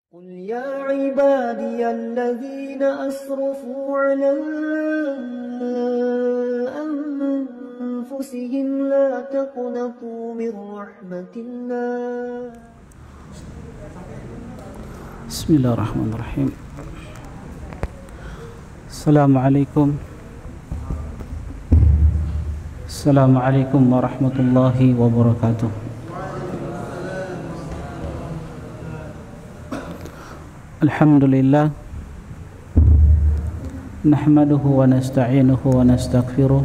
قل يا عبادي الذين أسرفوا على أنفسهم لا تقنطوا من رحمة الله. بسم الله الرحمن الرحيم. السلام عليكم ورحمة الله وبركاته. الحمد لله نحمده ونستعينه ونستغفره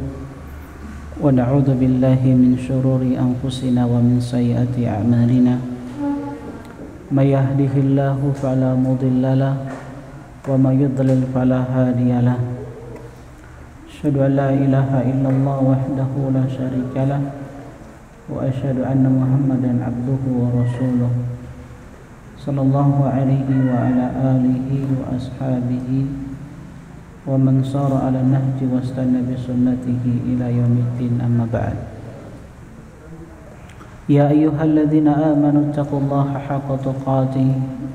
ونعوذ بالله من شرور أنفسنا ومن سيئات أعمالنا. من يهده الله فلا مضل له ومن يضلل فلا هادي له. أشهد أن لا إله إلا الله وحده لا شريك له وأشهد أن محمدا عبده ورسوله صلى الله عليه وعلى آله وأصحابه ومن صار على النهج واستنى بسنته إلى يوم الدين. أما بعد. يا أيها الذين آمنوا اتقوا الله حق تقاته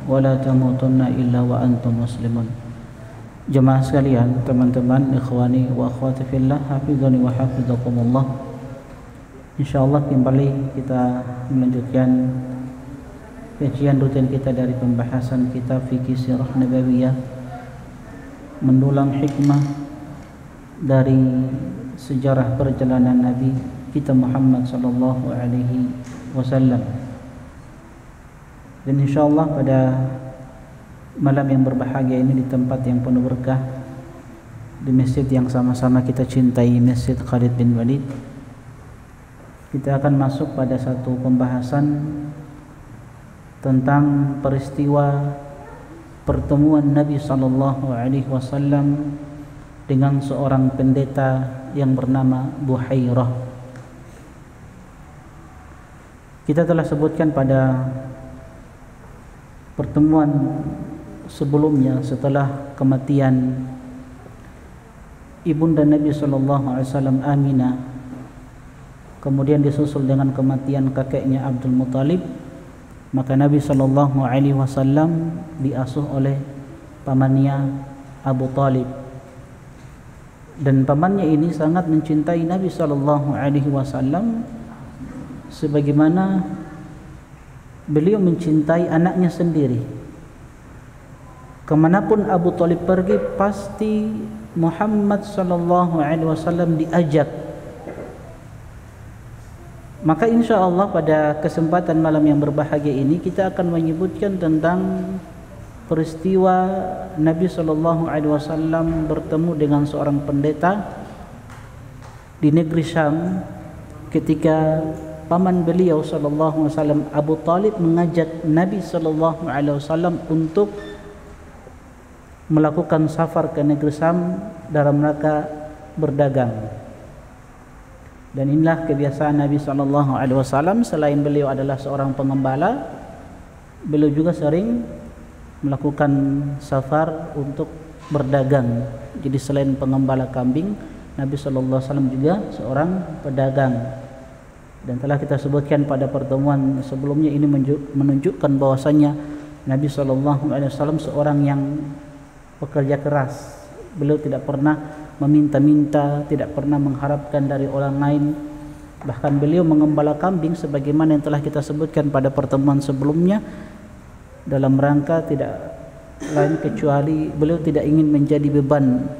ولا تموتن إلا وأنتم مسلمون. Jemaah sekalian, teman-teman, ikhwani wa akhwati fillah, hafizani wa hafizakumullah. Insyaallah kembali kita melanjutkan kajian rutin kita dari pembahasan kitab Fikih Sirah Nabawiyah, mendulang hikmah dari sejarah perjalanan Nabi kita Muhammad sallallahu alaihi wasallam. Dan insyaallah pada malam yang berbahagia ini, di tempat yang penuh berkah, di masjid yang sama-sama kita cintai, Masjid Khalid bin Walid, kita akan masuk pada satu pembahasan tentang peristiwa pertemuan Nabi sallallahu alaihi wasallam dengan seorang pendeta yang bernama Buhairah. Kita telah sebutkan pada pertemuan sebelumnya, setelah kematian ibunda Nabi sallallahu alaihi wasallam Aminah, kemudian disusul dengan kematian kakeknya Abdul Muthalib, maka Nabi sallallahu alaihi wasallam diasuh oleh pamannya Abu Talib. Dan pamannya ini sangat mencintai Nabi sallallahu alaihi wasallam sebagaimana beliau mencintai anaknya sendiri. Kemanapun Abu Talib pergi, pasti Muhammad sallallahu alaihi wasallam diajak. Maka insya Allah pada kesempatan malam yang berbahagia ini kita akan menyebutkan tentang peristiwa Nabi sallallahu alaihi wasallam bertemu dengan seorang pendeta di negeri Syam ketika paman beliau sallallahu alaihi wasallam Abu Talib mengajak Nabi sallallahu alaihi wasallam untuk melakukan safar ke negeri Syam dalam rangka berdagang. Dan inilah kebiasaan Nabi sallallahu alaihi wasallam. Selain beliau adalah seorang pengembala, beliau juga sering melakukan safar untuk berdagang. Jadi selain pengembala kambing, Nabi sallallahu alaihi wasallam juga seorang pedagang. Dan telah kita sebutkan pada pertemuan sebelumnya, ini menunjukkan bahwasannya Nabi sallallahu alaihi wasallam seorang yang pekerja keras. Beliau tidak pernah meminta-minta, tidak pernah mengharapkan dari orang lain. Bahkan beliau mengembala kambing sebagaimana yang telah kita sebutkan pada pertemuan sebelumnya, dalam rangka tidak lain kecuali beliau tidak ingin menjadi beban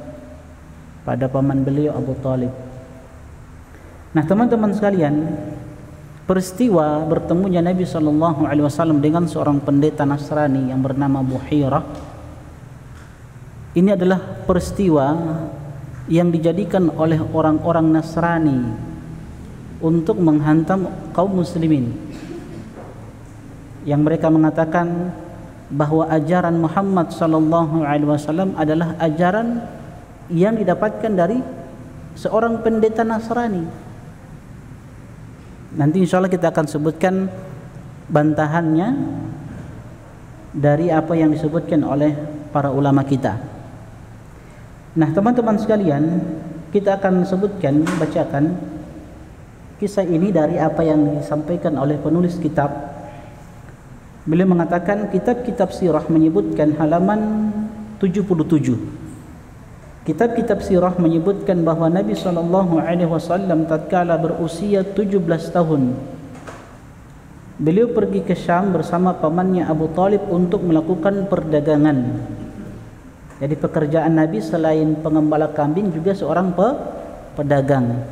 pada paman beliau Abu Talib. Nah, teman-teman sekalian, peristiwa bertemunya Nabi sallallahu alaihi wasallam dengan seorang pendeta Nasrani yang bernama Buhairah ini adalah peristiwa yang dijadikan oleh orang-orang Nasrani untuk menghantam kaum muslimin, yang mereka mengatakan bahwa ajaran Muhammad sallallahu alaihi wasallam adalah ajaran yang didapatkan dari seorang pendeta Nasrani. Nanti insya Allah kita akan sebutkan bantahannya dari apa yang disebutkan oleh para ulama kita. Nah, teman-teman sekalian, kita akan sebutkan, bacakan kisah ini dari apa yang disampaikan oleh penulis kitab Beliau mengatakan kitab-kitab sirah menyebutkan halaman 77. Kitab-kitab sirah menyebutkan bahwa Nabi SAW tatkala berusia 17 tahun, beliau pergi ke Syam bersama pamannya Abu Talib untuk melakukan perdagangan. Jadi pekerjaan Nabi selain pengembala kambing juga seorang pedagang.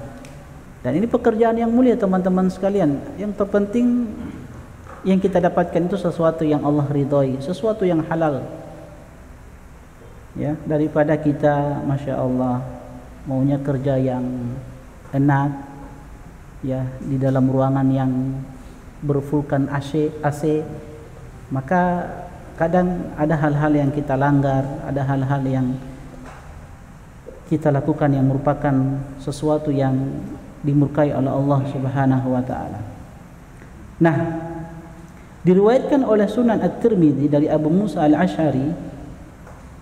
Dan ini pekerjaan yang mulia teman-teman sekalian. Yang terpenting yang kita dapatkan itu sesuatu yang Allah ridhoi, sesuatu yang halal. Ya, daripada kita Masya Allah maunya kerja yang enak, ya, di dalam ruangan yang berfulkan AC, maka kadang ada hal-hal yang kita langgar, ada hal-hal yang kita lakukan yang merupakan sesuatu yang dimurkai oleh Allah Subhanahu wa taala. Nah, diriwayatkan oleh Sunan At-Tirmidzi dari Abu Musa Al-Asy'ari,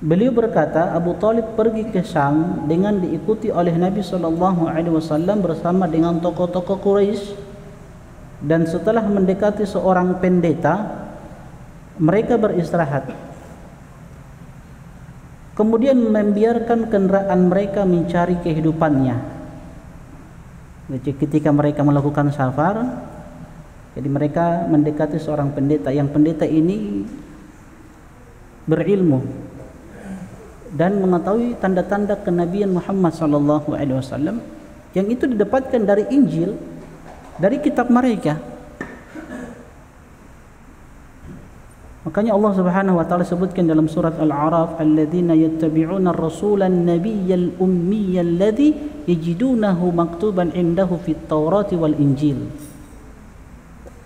beliau berkata Abu Talib pergi ke Syam dengan diikuti oleh Nabi SAW bersama dengan tokoh-tokoh Quraisy, dan setelah mendekati seorang pendeta, mereka beristirahat. Kemudian membiarkan kendaraan mereka mencari kehidupannya. Jadi ketika mereka melakukan safar, jadi mereka mendekati seorang pendeta. Yang pendeta ini berilmu dan mengetahui tanda-tanda kenabian Muhammad SAW, yang itu didapatkan dari Injil, dari kitab mereka. Makanya Allah Subhanahu wa taala sebutkan dalam surat Al-A'raf, alladzina yattabi'una ar-rasula an-nabiyyal ummiyal ladzi yajidunahu maktuban indahu fit Taurati wal Injil.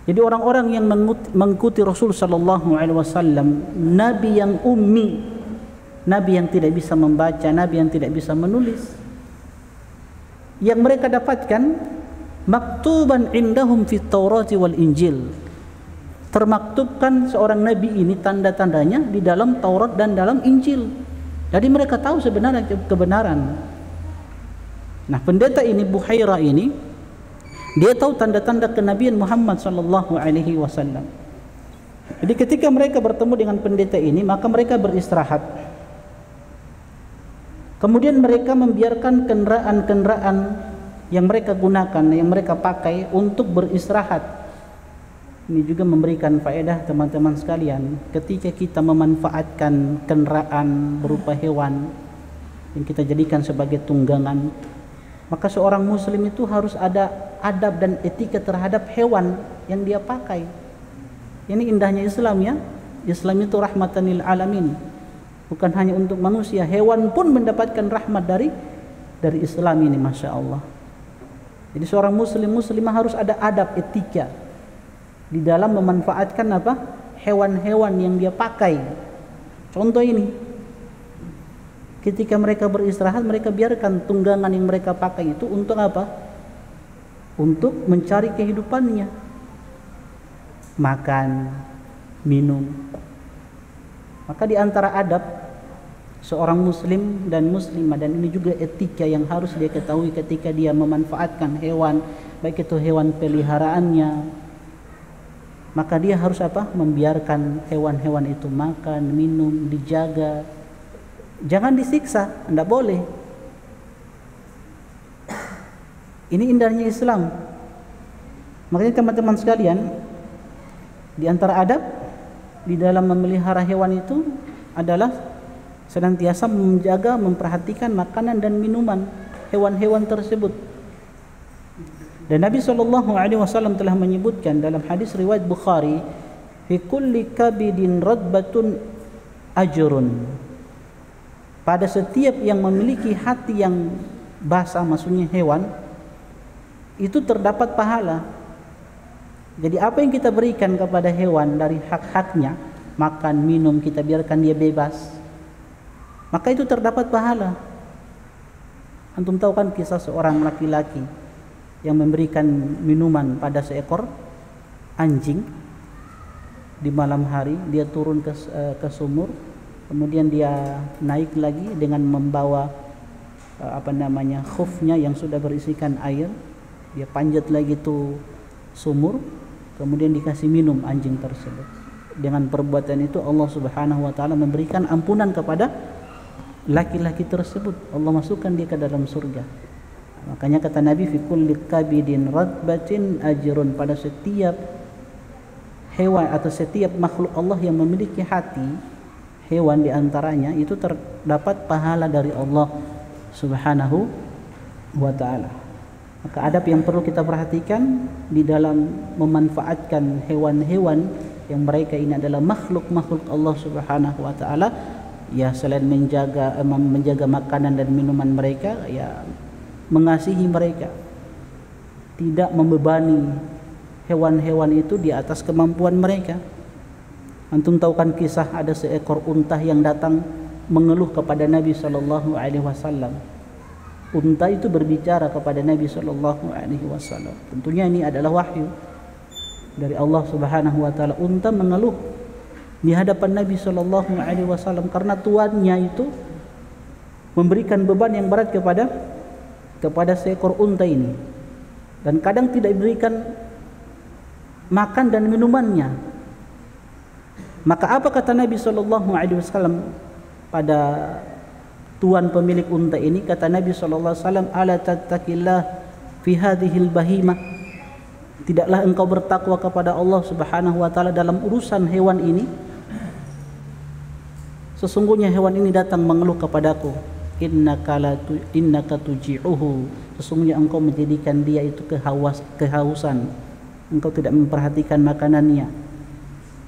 Jadi orang-orang yang mengikuti Rasul sallallahu alaihi wasallam, nabi yang ummi, nabi yang tidak bisa membaca, nabi yang tidak bisa menulis, yang mereka dapatkan maktuban indahum fit Taurati wal Injil. Termaktubkan seorang nabi ini tanda-tandanya di dalam Taurat dan dalam Injil. Jadi mereka tahu sebenarnya kebenaran. Nah, pendeta ini, Buhaira ini, dia tahu tanda-tanda kenabian Muhammad sallallahu alaihi wasallam. Jadi ketika mereka bertemu dengan pendeta ini, maka mereka beristirahat. Kemudian mereka membiarkan kendaraan-kendaraan yang mereka gunakan, yang mereka pakai untuk beristirahat. Ini juga memberikan faedah teman-teman sekalian. Ketika kita memanfaatkan kendaraan berupa hewan yang kita jadikan sebagai tunggangan, maka seorang muslim itu harus ada adab dan etika terhadap hewan yang dia pakai. Ini indahnya Islam, ya. Islam itu rahmatan lil alamin. Bukan hanya untuk manusia, hewan pun mendapatkan rahmat dari Islam ini, Masya Allah. Jadi seorang muslimah harus ada adab, etika di dalam memanfaatkan hewan-hewan yang dia pakai. Contoh ini, ketika mereka beristirahat, mereka biarkan tunggangan yang mereka pakai itu untuk apa? Untuk mencari kehidupannya, makan, minum. Maka di antara adab seorang muslim dan muslimah, dan ini juga etika yang harus dia ketahui ketika dia memanfaatkan hewan, baik itu hewan peliharaannya, maka dia harus membiarkan hewan-hewan itu makan, minum, dijaga. Jangan disiksa, tidak boleh. Ini indahnya Islam. Makanya teman-teman sekalian, di antara adab di dalam memelihara hewan itu adalah senantiasa menjaga, memperhatikan makanan dan minuman hewan-hewan tersebut. Dan Nabi SAW telah menyebutkan dalam hadis riwayat Bukhari, fi kulli kabidin radbatun ajrun. Pada setiap yang memiliki hati yang basah, maksudnya hewan, itu terdapat pahala. Jadi apa yang kita berikan kepada hewan dari hak-haknya, makan, minum, kita biarkan dia bebas, maka itu terdapat pahala. Antum tahu kan kisah seorang laki-laki yang memberikan minuman pada seekor anjing di malam hari. Dia turun ke sumur, kemudian dia naik lagi dengan membawa khufnya yang sudah berisikan air. Dia panjat lagi tuh sumur, kemudian dikasih minum anjing tersebut. dengan perbuatan itu Allah Subhanahu wa taala memberikan ampunan kepada laki-laki tersebut. Allah masukkan dia ke dalam surga. Makanya kata Nabi, fi kulli kabidin radbatin ajrun, pada setiap hewan atau setiap makhluk Allah yang memiliki hati, hewan diantaranya itu terdapat pahala dari Allah Subhanahu wa taala. Maka adab yang perlu kita perhatikan di dalam memanfaatkan hewan-hewan yang mereka ini adalah makhluk-makhluk Allah Subhanahu wa taala, ya selain menjaga makanan dan minuman mereka, ya mengasihi mereka, tidak membebani hewan-hewan itu di atas kemampuan mereka. Antum tahu kan kisah ada seekor unta yang datang mengeluh kepada Nabi sallallahu alaihi wasallam. Unta itu berbicara kepada Nabi sallallahu alaihi wasallam. Tentunya ini adalah wahyu dari Allah Subhanahu wa taala. Unta mengeluh di hadapan Nabi sallallahu alaihi wasallam karena tuannya itu memberikan beban yang berat kepada seekor unta ini, dan kadang tidak diberikan makan dan minumannya. Maka apa kata Nabi sallallahu alaihi wasallam pada tuan pemilik unta ini? Kata Nabi sallallahu alaihi wasallam, ala tattaqillah fi hadhil bahimah, tidaklah engkau bertakwa kepada Allah Subhanahu wa taala dalam urusan hewan ini? Sesungguhnya hewan ini datang mengeluh kepadaku. Innaka tuji'uhu, sesungguhnya engkau menjadikan dia itu kehausan, engkau tidak memperhatikan makanannya.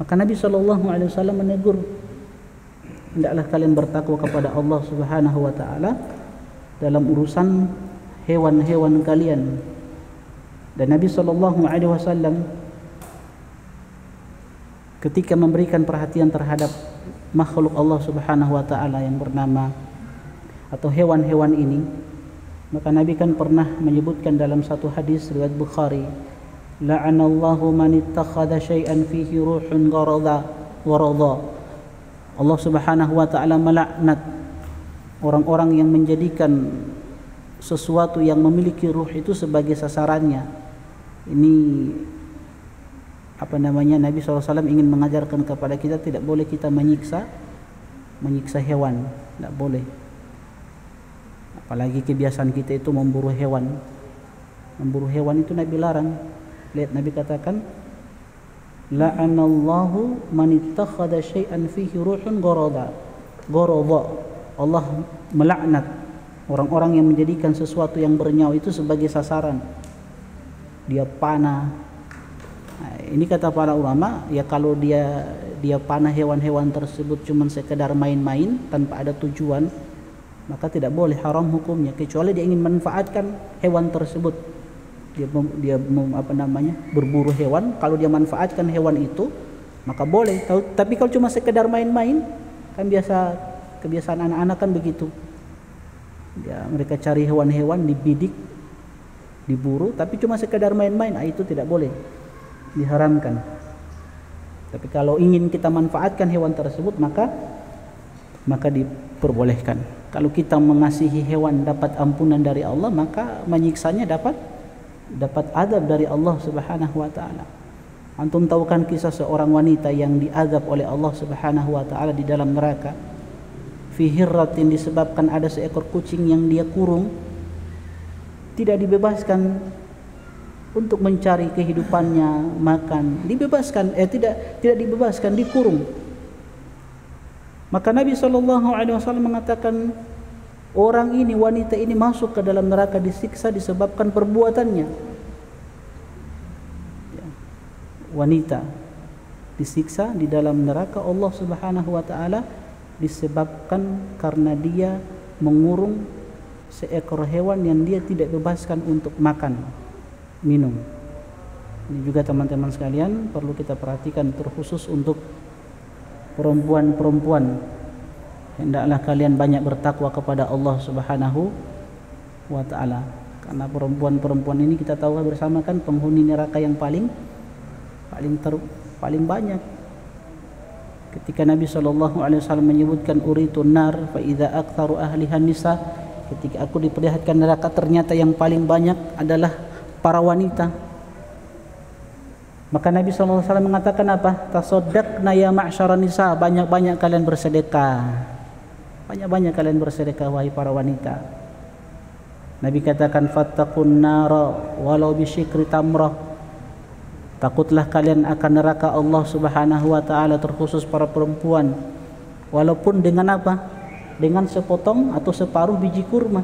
Maka Nabi SAW menegur, hendaklah kalian bertakwa kepada Allah Subhanahu wa taala dalam urusan hewan-hewan kalian. Dan Nabi SAW ketika memberikan perhatian terhadap makhluk Allah Subhanahu wa taala yang bernama atau hewan-hewan ini, maka Nabi kan pernah menyebutkan dalam satu hadis riwayat Bukhari, la'anallahu man ittakhadha syai'an fihi ruhun gharada. Allah Subhanahu wa taala melaknat orang-orang yang menjadikan sesuatu yang memiliki ruh itu sebagai sasarannya. Ini Nabi SAW ingin mengajarkan kepada kita tidak boleh kita menyiksa hewan, tidak boleh. Apalagi kebiasaan kita itu memburu hewan itu Nabi larang. Lihat Nabi katakan, la'anallahu man ittakhadha syai'an fihi ruhun gharada. Allah melaknat orang-orang yang menjadikan sesuatu yang bernyawa itu sebagai sasaran. Dia panah. Nah, ini kata para ulama, ya kalau dia panah hewan-hewan tersebut cuma sekedar main-main tanpa ada tujuan, maka tidak boleh, haram hukumnya, kecuali dia ingin manfaatkan hewan tersebut. Dia berburu hewan, kalau dia manfaatkan hewan itu maka boleh. Tapi kalau cuma sekedar main-main, kan kebiasaan anak-anak kan begitu. Ya, mereka cari hewan-hewan, dibidik, diburu, tapi cuma sekedar main-main, itu tidak boleh, diharamkan. Tapi kalau ingin kita manfaatkan hewan tersebut, maka diperbolehkan. Kalau kita mengasihi hewan dapat ampunan dari Allah, maka menyiksanya dapat azab dari Allah Subhanahu wa taala. Antum tahu kan kisah seorang wanita yang diazab oleh Allah Subhanahu wa taala di dalam neraka. Fi hirratin, disebabkan ada seekor kucing yang dia kurung, tidak dibebaskan untuk mencari kehidupannya, makan, tidak dibebaskan, dikurung. Maka Nabi SAW mengatakan, orang ini, wanita ini masuk ke dalam neraka disiksa disebabkan perbuatannya. Ya. Wanita disiksa di dalam neraka Allah Subhanahu wa taala disebabkan karena dia mengurung seekor hewan yang dia tidak bebaskan untuk makan, minum. Ini juga teman-teman sekalian perlu kita perhatikan, terkhusus untuk perempuan-perempuan. Hendaklah kalian banyak bertakwa kepada Allah Subhanahu wa taala, karena perempuan-perempuan ini kita tahu bersama kan penghuni neraka yang paling banyak. Ketika Nabi SAW menyebutkan uritun nar fa idza aktsaru ahliha nisa, ketika aku diperlihatkan neraka ternyata yang paling banyak adalah para wanita. Maka Nabi SAW mengatakan apa? Tasaddaqna ya ma'syaran nisa, banyak-banyak kalian bersedekah. Banyak-banyak kalian bersedekah wahai para wanita. Nabi katakan fattaqun nara walau bisyikri tamrah. Takutlah kalian akan neraka Allah Subhanahu wa taala, terkhusus para perempuan, walaupun dengan apa? Dengan sepotong atau separuh biji kurma.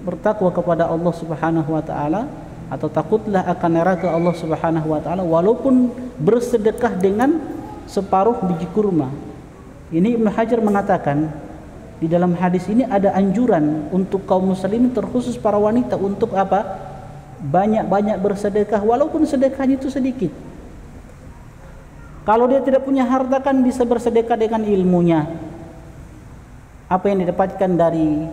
Bertakwa kepada Allah Subhanahu wa taala, atau takutlah akan neraka Allah Subhanahu wa taala walaupun bersedekah dengan separuh biji kurma. Ini Ibnu Hajar mengatakan di dalam hadis ini ada anjuran untuk kaum muslimin, terkhusus para wanita, untuk apa? Banyak-banyak bersedekah walaupun sedekahnya itu sedikit. Kalau dia tidak punya harta kan bisa bersedekah dengan ilmunya. Apa yang didapatkan dari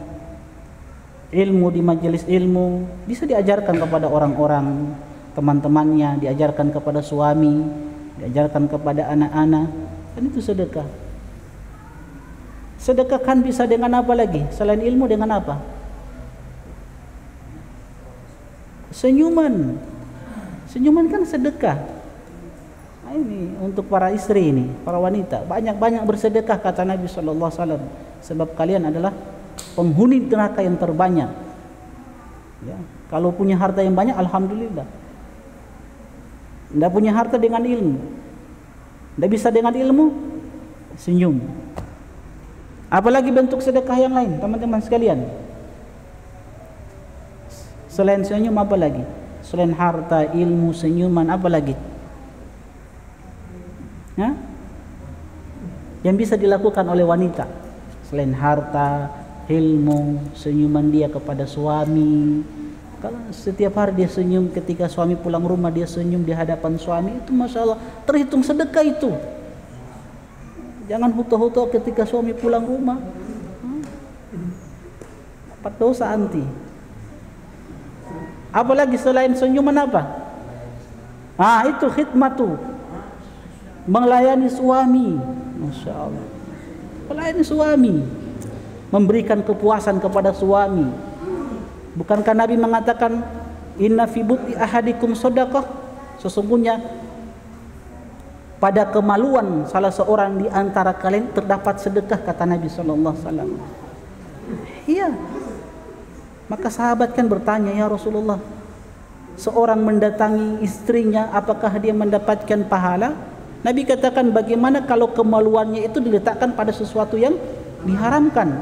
ilmu di majelis ilmu bisa diajarkan kepada orang-orang, teman-temannya, diajarkan kepada suami, diajarkan kepada anak-anak. Kan itu sedekah. Sedekah kan bisa dengan apa lagi? Selain ilmu, dengan apa? Senyuman. Senyuman kan sedekah. Nah, ini untuk para istri ini, para wanita, banyak-banyak bersedekah kata Nabi SAW, sebab kalian adalah penghuni neraka yang terbanyak. Ya, kalau punya harta yang banyak, alhamdulillah. Tidak punya harta dengan ilmu, tidak bisa dengan ilmu, senyum. Apalagi bentuk sedekah yang lain, teman-teman sekalian. Selain senyum apa lagi? Selain harta, ilmu, senyuman, apa lagi? Ya? Yang bisa dilakukan oleh wanita selain harta, ilmu, senyuman dia kepada suami. Kalau setiap hari dia senyum, ketika suami pulang rumah dia senyum di hadapan suami, itu masya Allah terhitung sedekah itu. Jangan huto-huto ketika suami pulang rumah, dapat dosa anti. Apalagi selain senyuman apa? Itu khidmatu, melayani suami. Masya Allah, melayani suami, memberikan kepuasan kepada suami. Bukankah Nabi mengatakan inna fi buti ahadikum shadaqah, sesungguhnya pada kemaluan salah seorang di antara kalian terdapat sedekah, kata Nabi SAW. Iya. Maka sahabat kan bertanya, ya Rasulullah, seorang mendatangi istrinya, apakah dia mendapatkan pahala? Nabi katakan, bagaimana kalau kemaluannya itu diletakkan pada sesuatu yang diharamkan?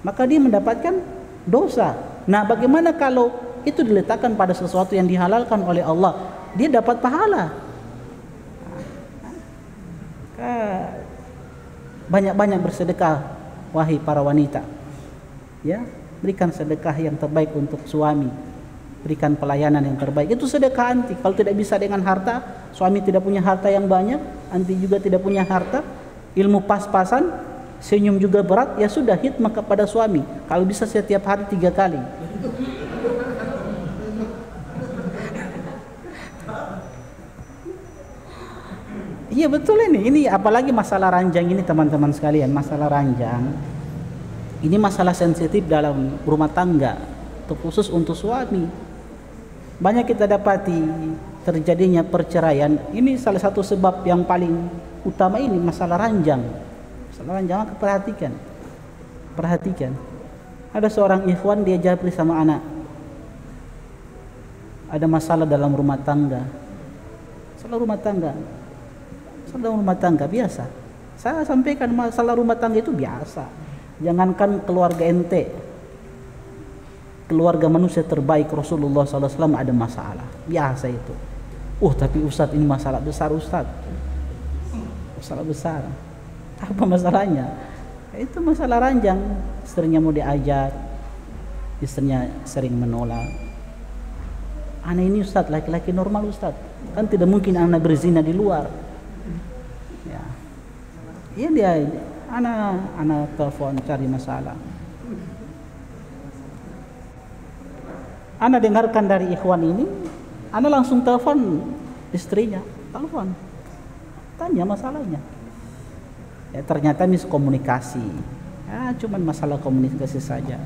Maka dia mendapatkan dosa. Nah, bagaimana kalau itu diletakkan pada sesuatu yang dihalalkan oleh Allah? Dia dapat pahala. Banyak-banyak bersedekah wahai para wanita. Ya, berikan sedekah yang terbaik untuk suami, berikan pelayanan yang terbaik. Itu sedekah anti. Kalau tidak bisa dengan harta, suami tidak punya harta yang banyak, anti juga tidak punya harta, ilmu pas-pasan, senyum juga berat, ya sudah, khidmah kepada suami. Kalau bisa setiap hari 3 kali. Iya betul ini. Ini apalagi masalah ranjang ini, teman-teman sekalian, masalah ranjang. Ini masalah sensitif dalam rumah tangga, terkhusus untuk suami. Banyak kita dapati terjadinya perceraian. Ini salah satu sebab yang paling utama, ini masalah ranjang. Masalah ranjang, maka perhatikan. Ada seorang ikhwan, dia japri sama anak. Ada masalah dalam rumah tangga. Masalah rumah tangga biasa. Saya sampaikan masalah rumah tangga itu biasa. Jangankan keluarga ente, keluarga manusia terbaik Rasulullah SAW ada masalah, biasa itu. Tapi Ustadz, ini masalah besar Ustadz. Masalah besar. Apa masalahnya? Itu masalah ranjang. Istrinya mau diajak, istrinya sering menolak. Anak ini Ustadz, laki-laki normal Ustadz, kan tidak mungkin anak berzina di luar. Ya dia, anak telepon cari masalah. Ana dengarkan dari ikhwan ini, ana langsung telepon istrinya, tanya masalahnya. Ya ternyata miskomunikasi. Ya cuman masalah komunikasi saja.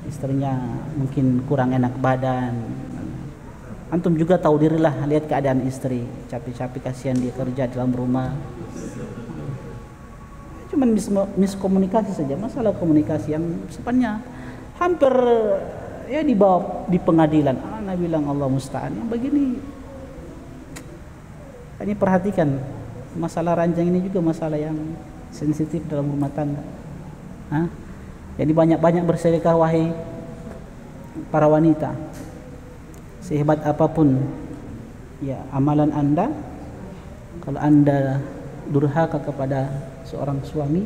Istrinya mungkin kurang enak badan. Antum juga tahu dirilah, lihat keadaan istri, capek-capek kasihan dia kerja dalam rumah. Cuman miskomunikasi saja, masalah komunikasi yang sebenarnya hampir ya dibawa di pengadilan. Ana bilang Allah musta'an, yang begini. Ini perhatikan, masalah ranjang ini juga masalah yang sensitif dalam rumah tangga. Jadi banyak-banyak bersedekah wahai para wanita. Sehebat apapun ya amalan Anda, kalau Anda durhaka kepada seorang suami,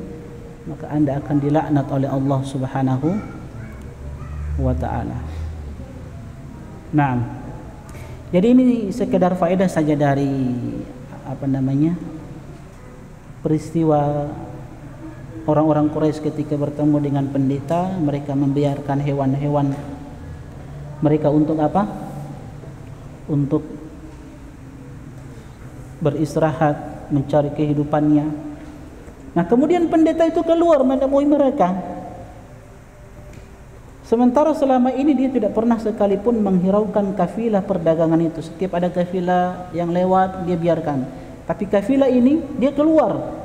maka Anda akan dilaknat oleh Allah Subhanahu wa ta'ala. Nah, jadi ini sekedar faedah saja dari peristiwa orang-orang Quraisy ketika bertemu dengan pendeta. Mereka membiarkan hewan-hewan mereka untuk apa? Untuk beristirahat, mencari kehidupannya. Nah, kemudian pendeta itu keluar menemui mereka. Sementara selama ini dia tidak pernah sekalipun menghiraukan kafilah perdagangan itu. Setiap ada kafilah yang lewat dia biarkan. Tapi kafilah ini dia keluar.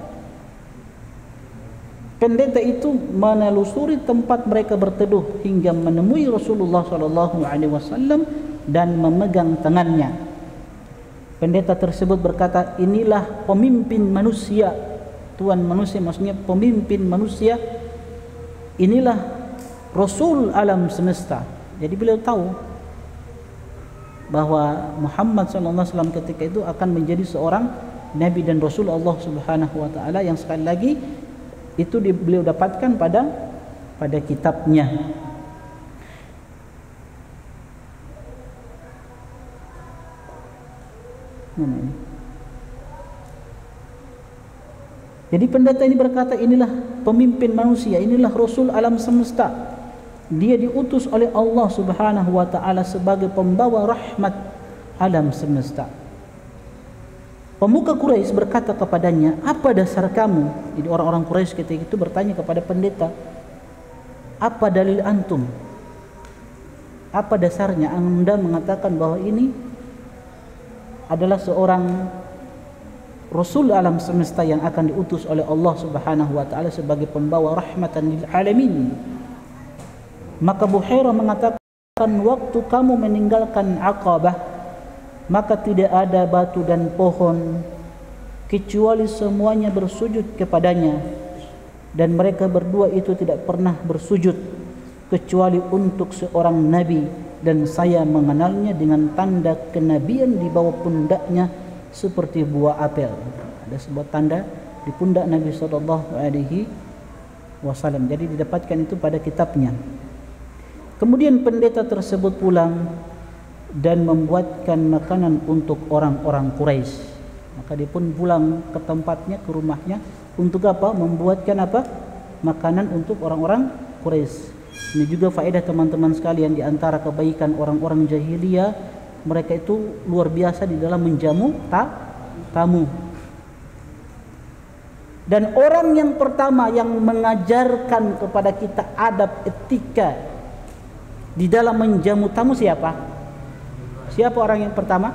Pendeta itu menelusuri tempat mereka berteduh hingga menemui Rasulullah SAW dan memegang tangannya. Pendeta tersebut berkata, inilah pemimpin manusia. Tuhan manusia maksudnya pemimpin manusia. Inilah Rasul alam semesta. Jadi beliau tahu bahwa Muhammad SAW ketika itu akan menjadi seorang Nabi dan Rasul Allah Subhanahu wa ta'ala, yang sekali lagi itu beliau dapatkan pada kitabnya. Jadi pendeta ini berkata, inilah pemimpin manusia, inilah Rasul alam semesta. Dia diutus oleh Allah Subhanahu wa ta'ala sebagai pembawa rahmat alam semesta. Pemuka Quraisy berkata kepadanya, apa dasar kamu? Jadi orang-orang Quraisy ketika itu bertanya kepada pendeta, apa dalil antum? Apa dasarnya Anda mengatakan bahwa ini adalah seorang Rasul alam semesta yang akan diutus oleh Allah Subhanahu wa ta'ala sebagai pembawa rahmatan lil alamin? Maka Buhairah mengatakan, waktu kamu meninggalkan Aqabah, maka tidak ada batu dan pohon kecuali semuanya bersujud kepadanya, dan mereka berdua itu tidak pernah bersujud kecuali untuk seorang nabi, dan saya mengenalnya dengan tanda kenabian di bawah pundaknya seperti buah apel. Ada sebuah tanda di pundak Nabi SAW. Jadi didapatkan itu pada kitabnya. Kemudian pendeta tersebut pulang dan membuatkan makanan untuk orang-orang Quraisy. Maka dia pun pulang ke tempatnya, ke rumahnya, untuk apa? Membuatkan apa? Makanan untuk orang-orang Quraisy. Ini juga faedah teman-teman sekalian, di antara kebaikan orang-orang jahiliyah, mereka itu luar biasa di dalam menjamu tamu. Dan orang yang pertama yang mengajarkan kepada kita adab etika di dalam menjamu tamu siapa? Siapa orang yang pertama?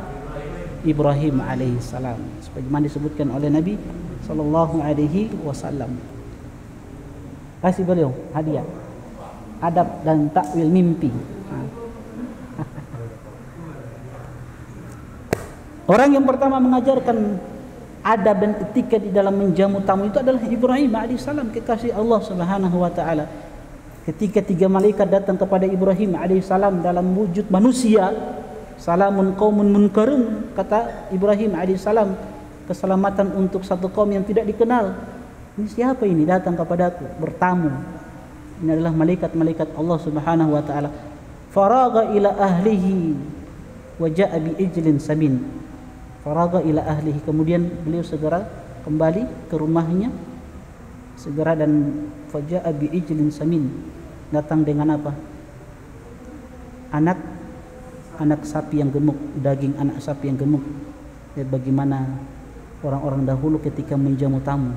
Ibrahim alaihissalam, sebagaimana disebutkan oleh Nabi sallallahu alaihi wasallam. Kasih beliau hadiah adab dan takwil mimpi. Orang yang pertama mengajarkan adab dan etika di dalam menjamu tamu itu adalah Ibrahim alaihissalam, kekasih Allah Subhanahu wa ta'ala. Ketika 3 malaikat datang kepada Ibrahim alaihissalam dalam wujud manusia, salamun qaumun munkarun, kata Ibrahim alaihissalam, keselamatan untuk satu kaum yang tidak dikenal. Ini siapa ini datang kepadaku bertamu? Ini adalah malaikat-malaikat Allah Subhanahu wa ta'ala. Faraga ila ahlihi wa ja'a bi ijlin samin. Faraga ila ahlihi, kemudian beliau segera kembali ke rumahnya, segera, dan faja'a bi ijlin samin, datang dengan apa? Anak sapi yang gemuk, daging anak sapi yang gemuk. Lihat bagaimana orang-orang dahulu ketika menjamu tamu,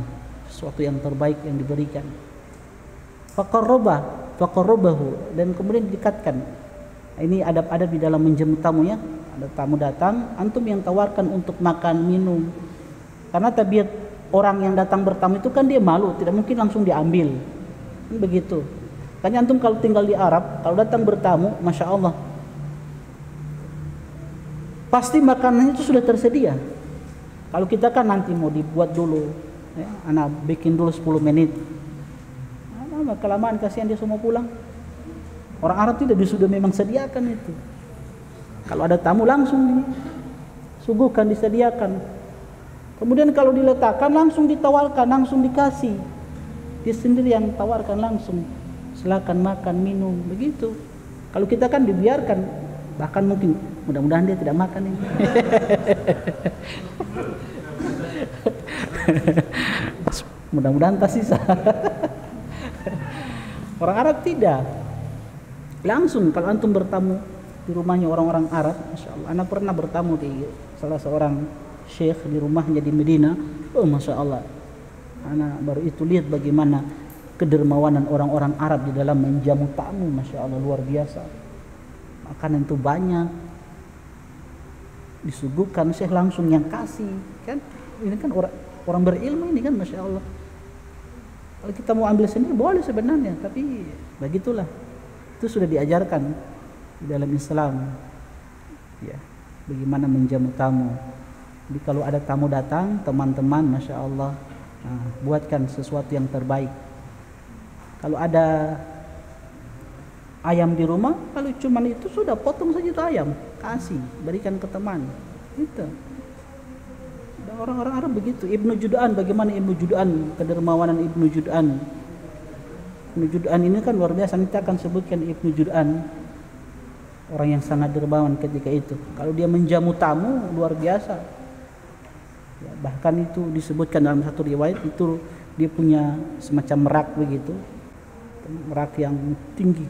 sesuatu yang terbaik yang diberikan. Faqarrabahu, dan kemudian didekatkan. Ini adab-adab di dalam menjamu tamu ya. Ada tamu datang, antum yang tawarkan untuk makan, minum. Karena tabiat orang yang datang bertamu itu kan dia malu, tidak mungkin langsung diambil. Kan begitu. Makanya antum kalau tinggal di Arab, kalau datang bertamu, Masya Allah, pasti makanannya itu sudah tersedia. Kalau kita kan nanti mau dibuat dulu, ya, anak bikin dulu 10 menit. Kelamaan kasihan dia semua pulang. Orang Arab tidak sudah memang sediakan itu. Kalau ada tamu langsung disuguhkan, disediakan. Kemudian kalau diletakkan langsung ditawarkan, langsung dikasih. Dia sendiri yang tawarkan langsung. Silakan makan, minum, begitu. Kalau kita kan dibiarkan, bahkan mungkin mudah-mudahan dia tidak makan ini. Mudah-mudahan tak sisa. Orang Arab tidak. Langsung kalau antum bertamu di rumahnya orang-orang Arab, Masya Allah. Anak pernah bertamu di salah seorang syekh di rumahnya di Medina. Oh Masya Allah. Anak baru itu lihat bagaimana kedermawanan orang-orang Arab di dalam menjamu tamu. Masya Allah, luar biasa. Makanan itu banyak, disuguhkan, syekh langsung yang kasih. Kan ini kan orang berilmu ini kan, Masya Allah. Kalau kita mau ambil sendiri boleh sebenarnya, tapi begitulah. Itu sudah diajarkan di dalam Islam. Ya, bagaimana menjamu tamu. Jadi kalau ada tamu datang, teman-teman, Masya Allah, buatkan sesuatu yang terbaik. Kalau ada ayam di rumah, kalau cuma itu sudah potong saja itu ayam, kasih, berikan ke teman. Itu. Orang-orang Arab begitu. Ibnu Jud'an, bagaimana Ibnu Jud'an, kedermawanan Ibnu Jud'an. Ibnu Jud'an ini kan luar biasa. Kita akan sebutkan Ibnu Jud'an, orang yang sangat dermawan ketika itu. Kalau dia menjamu tamu luar biasa. Ya, bahkan itu disebutkan dalam satu riwayat itu dia punya semacam merak begitu, merak yang tinggi.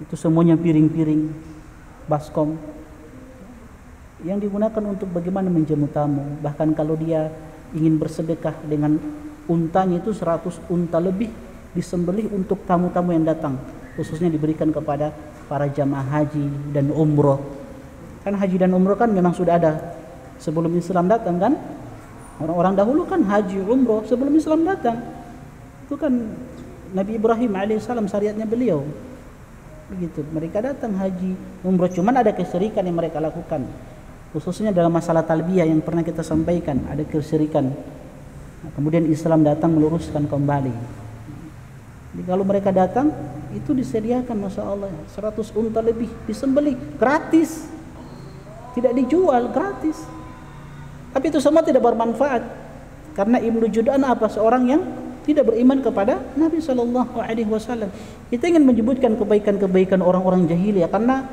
Itu semuanya piring-piring baskom yang digunakan untuk bagaimana menjamu tamu. Bahkan kalau dia ingin bersedekah dengan untanya itu 100 unta lebih disembelih untuk tamu-tamu yang datang, khususnya diberikan kepada para jamaah haji dan umroh. Kan haji dan umroh kan memang sudah ada sebelum Islam datang kan. Orang-orang dahulu kan haji umroh sebelum Islam datang. Itu kan Nabi Ibrahim alaihissalam syariatnya beliau. Begitu, mereka datang haji umroh, cuman ada kesyirikan yang mereka lakukan. Khususnya dalam masalah talbiyah yang pernah kita sampaikan, ada kesyirikan. Nah, kemudian Islam datang meluruskan kembali. Jadi kalau mereka datang, itu disediakan, Masya Allah, 100 unta lebih disembelih, gratis. Tidak dijual, gratis. Tapi itu semua tidak bermanfaat. Karena Ibnu Jud'an apa? Seorang yang tidak beriman kepada Nabi SAW. Kita ingin menyebutkan kebaikan-kebaikan orang-orang jahiliyah, karena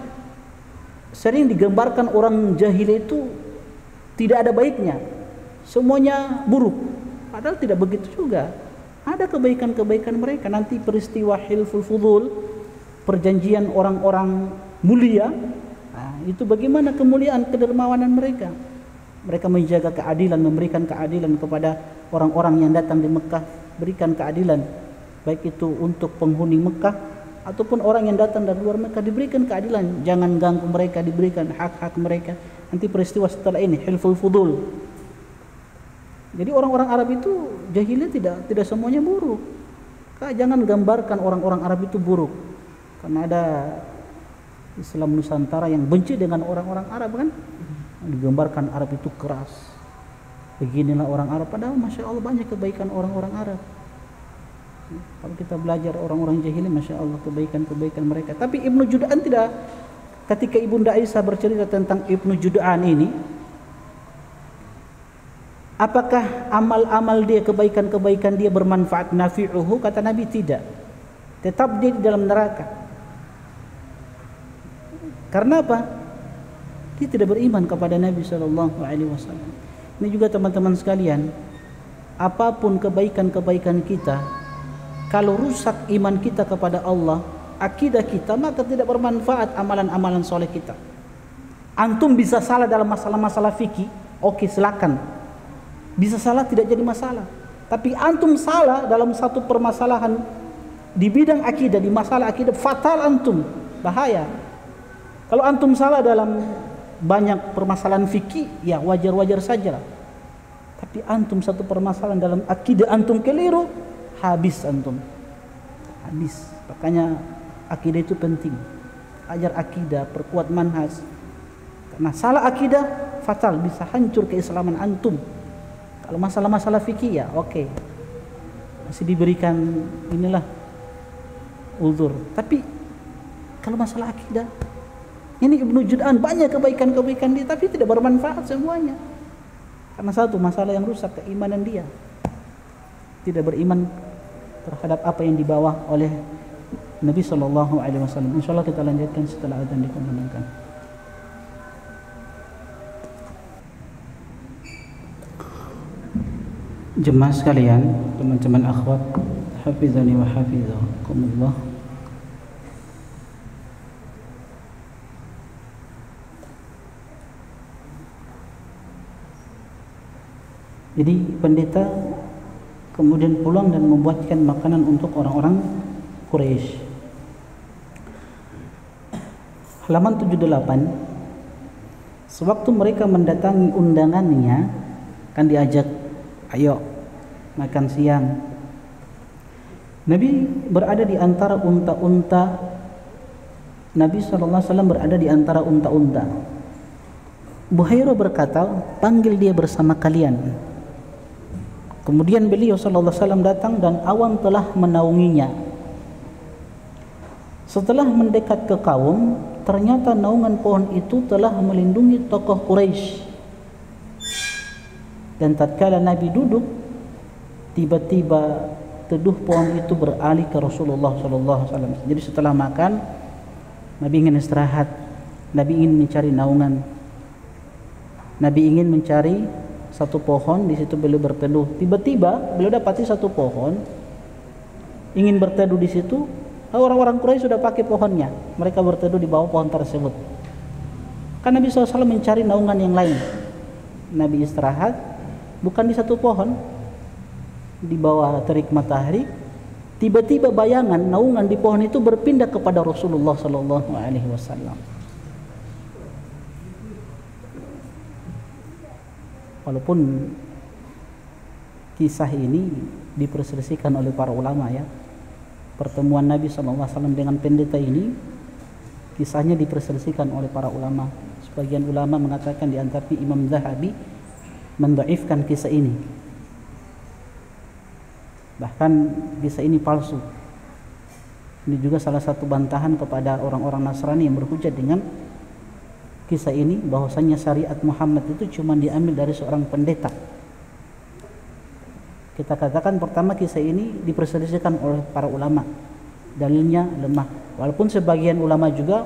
sering digambarkan orang jahiliyah itu tidak ada baiknya, semuanya buruk. Padahal tidak begitu juga. Ada kebaikan-kebaikan mereka. Nanti peristiwa Hilful Fudul, perjanjian orang-orang mulia, itu bagaimana kemuliaan, kedermawanan mereka. Mereka menjaga keadilan, memberikan keadilan kepada orang-orang yang datang di Mekah, berikan keadilan, baik itu untuk penghuni Mekah ataupun orang yang datang dari luar Mekah, diberikan keadilan, jangan ganggu mereka, diberikan hak-hak mereka. Nanti peristiwa setelah ini Hilful Fudul. Jadi orang-orang Arab itu jahiliyah tidak semuanya buruk. Jangan gambarkan orang-orang Arab itu buruk, karena ada Islam Nusantara yang benci dengan orang-orang Arab kan, digambarkan Arab itu keras, beginilah orang Arab. Padahal Masya Allah banyak kebaikan orang-orang Arab. Kalau kita belajar orang-orang jahili, Masya Allah kebaikan-kebaikan mereka. Tapi Ibnu Jud'an tidak. Ketika Ibunda Aisyah bercerita tentang Ibnu Jud'an ini, apakah amal-amal dia, kebaikan-kebaikan dia bermanfaat, nafi'uhu? Kata Nabi tidak. Tetap dia di dalam neraka. Karena apa? Dia tidak beriman kepada Nabi SAW. Ini juga teman-teman sekalian, apapun kebaikan-kebaikan kita, kalau rusak iman kita kepada Allah, akidah kita, maka tidak bermanfaat amalan-amalan soleh kita. Antum bisa salah dalam masalah-masalah fikih, oke, silakan. Bisa salah, tidak jadi masalah. Tapi antum salah dalam satu permasalahan di bidang akidah, di masalah akidah, fatal antum, bahaya. Kalau antum salah dalam banyak permasalahan fikih, ya wajar-wajar saja. Tapi antum satu permasalahan dalam akidah antum keliru, habis antum. Habis. Makanya akidah itu penting. Ajar akidah, perkuat manhaj. Karena salah akidah fatal, bisa hancur keislaman antum. Kalau masalah-masalah fikih ya oke. Masih diberikan inilah uzur. Tapi kalau masalah akidah, ini Ibnu Jud'an banyak kebaikan-kebaikan dia, tapi tidak bermanfaat semuanya. Karena satu masalah yang rusak keimanan dia. Tidak beriman terhadap apa yang dibawa oleh Nabi sallallahu alaihi wasallam. Insyaallah kita lanjutkan setelah adzan dikumandangkan. Jemaah sekalian, teman-teman akhwat, hafizani wa hafizakumullah. Jadi pendeta kemudian pulang dan membuatkan makanan untuk orang-orang Quraisy. Halaman 78. Sewaktu mereka mendatangi undangannya, kan diajak, ayo makan siang. Nabi berada di antara unta-unta. Nabi SAW berada di antara unta-unta. Buhairah berkata, panggil dia bersama kalian. Kemudian beliau SAW datang dan awan telah menaunginya. Setelah mendekat ke kaum, ternyata naungan pohon itu telah melindungi tokoh Quraisy. Dan tatkala Nabi duduk, tiba-tiba teduh pohon itu beralih ke Rasulullah SAW. Jadi setelah makan, Nabi ingin istirahat, Nabi ingin mencari naungan, Nabi ingin mencari satu pohon, di situ beliau berteduh. Tiba-tiba beliau dapati satu pohon, ingin berteduh di situ. Orang-orang Quraisy sudah pakai pohonnya, mereka berteduh di bawah pohon tersebut. Kan Nabi SAW mencari naungan yang lain. Nabi istirahat, bukan di satu pohon, di bawah terik matahari. Tiba-tiba bayangan naungan di pohon itu berpindah kepada Rasulullah SAW. Walaupun kisah ini diperselisihkan oleh para ulama ya, pertemuan Nabi SAW dengan pendeta ini, kisahnya diperselisihkan oleh para ulama. Sebagian ulama mengatakan, di antara Imam Zahabi mendhaifkan kisah ini, bahkan kisah ini palsu. Ini juga salah satu bantahan kepada orang-orang Nasrani yang berhujjah dengan kisah ini, bahwasanya syariat Muhammad itu cuma diambil dari seorang pendeta. Kita katakan pertama, kisah ini diperselisihkan oleh para ulama, dalilnya lemah. Walaupun sebagian ulama juga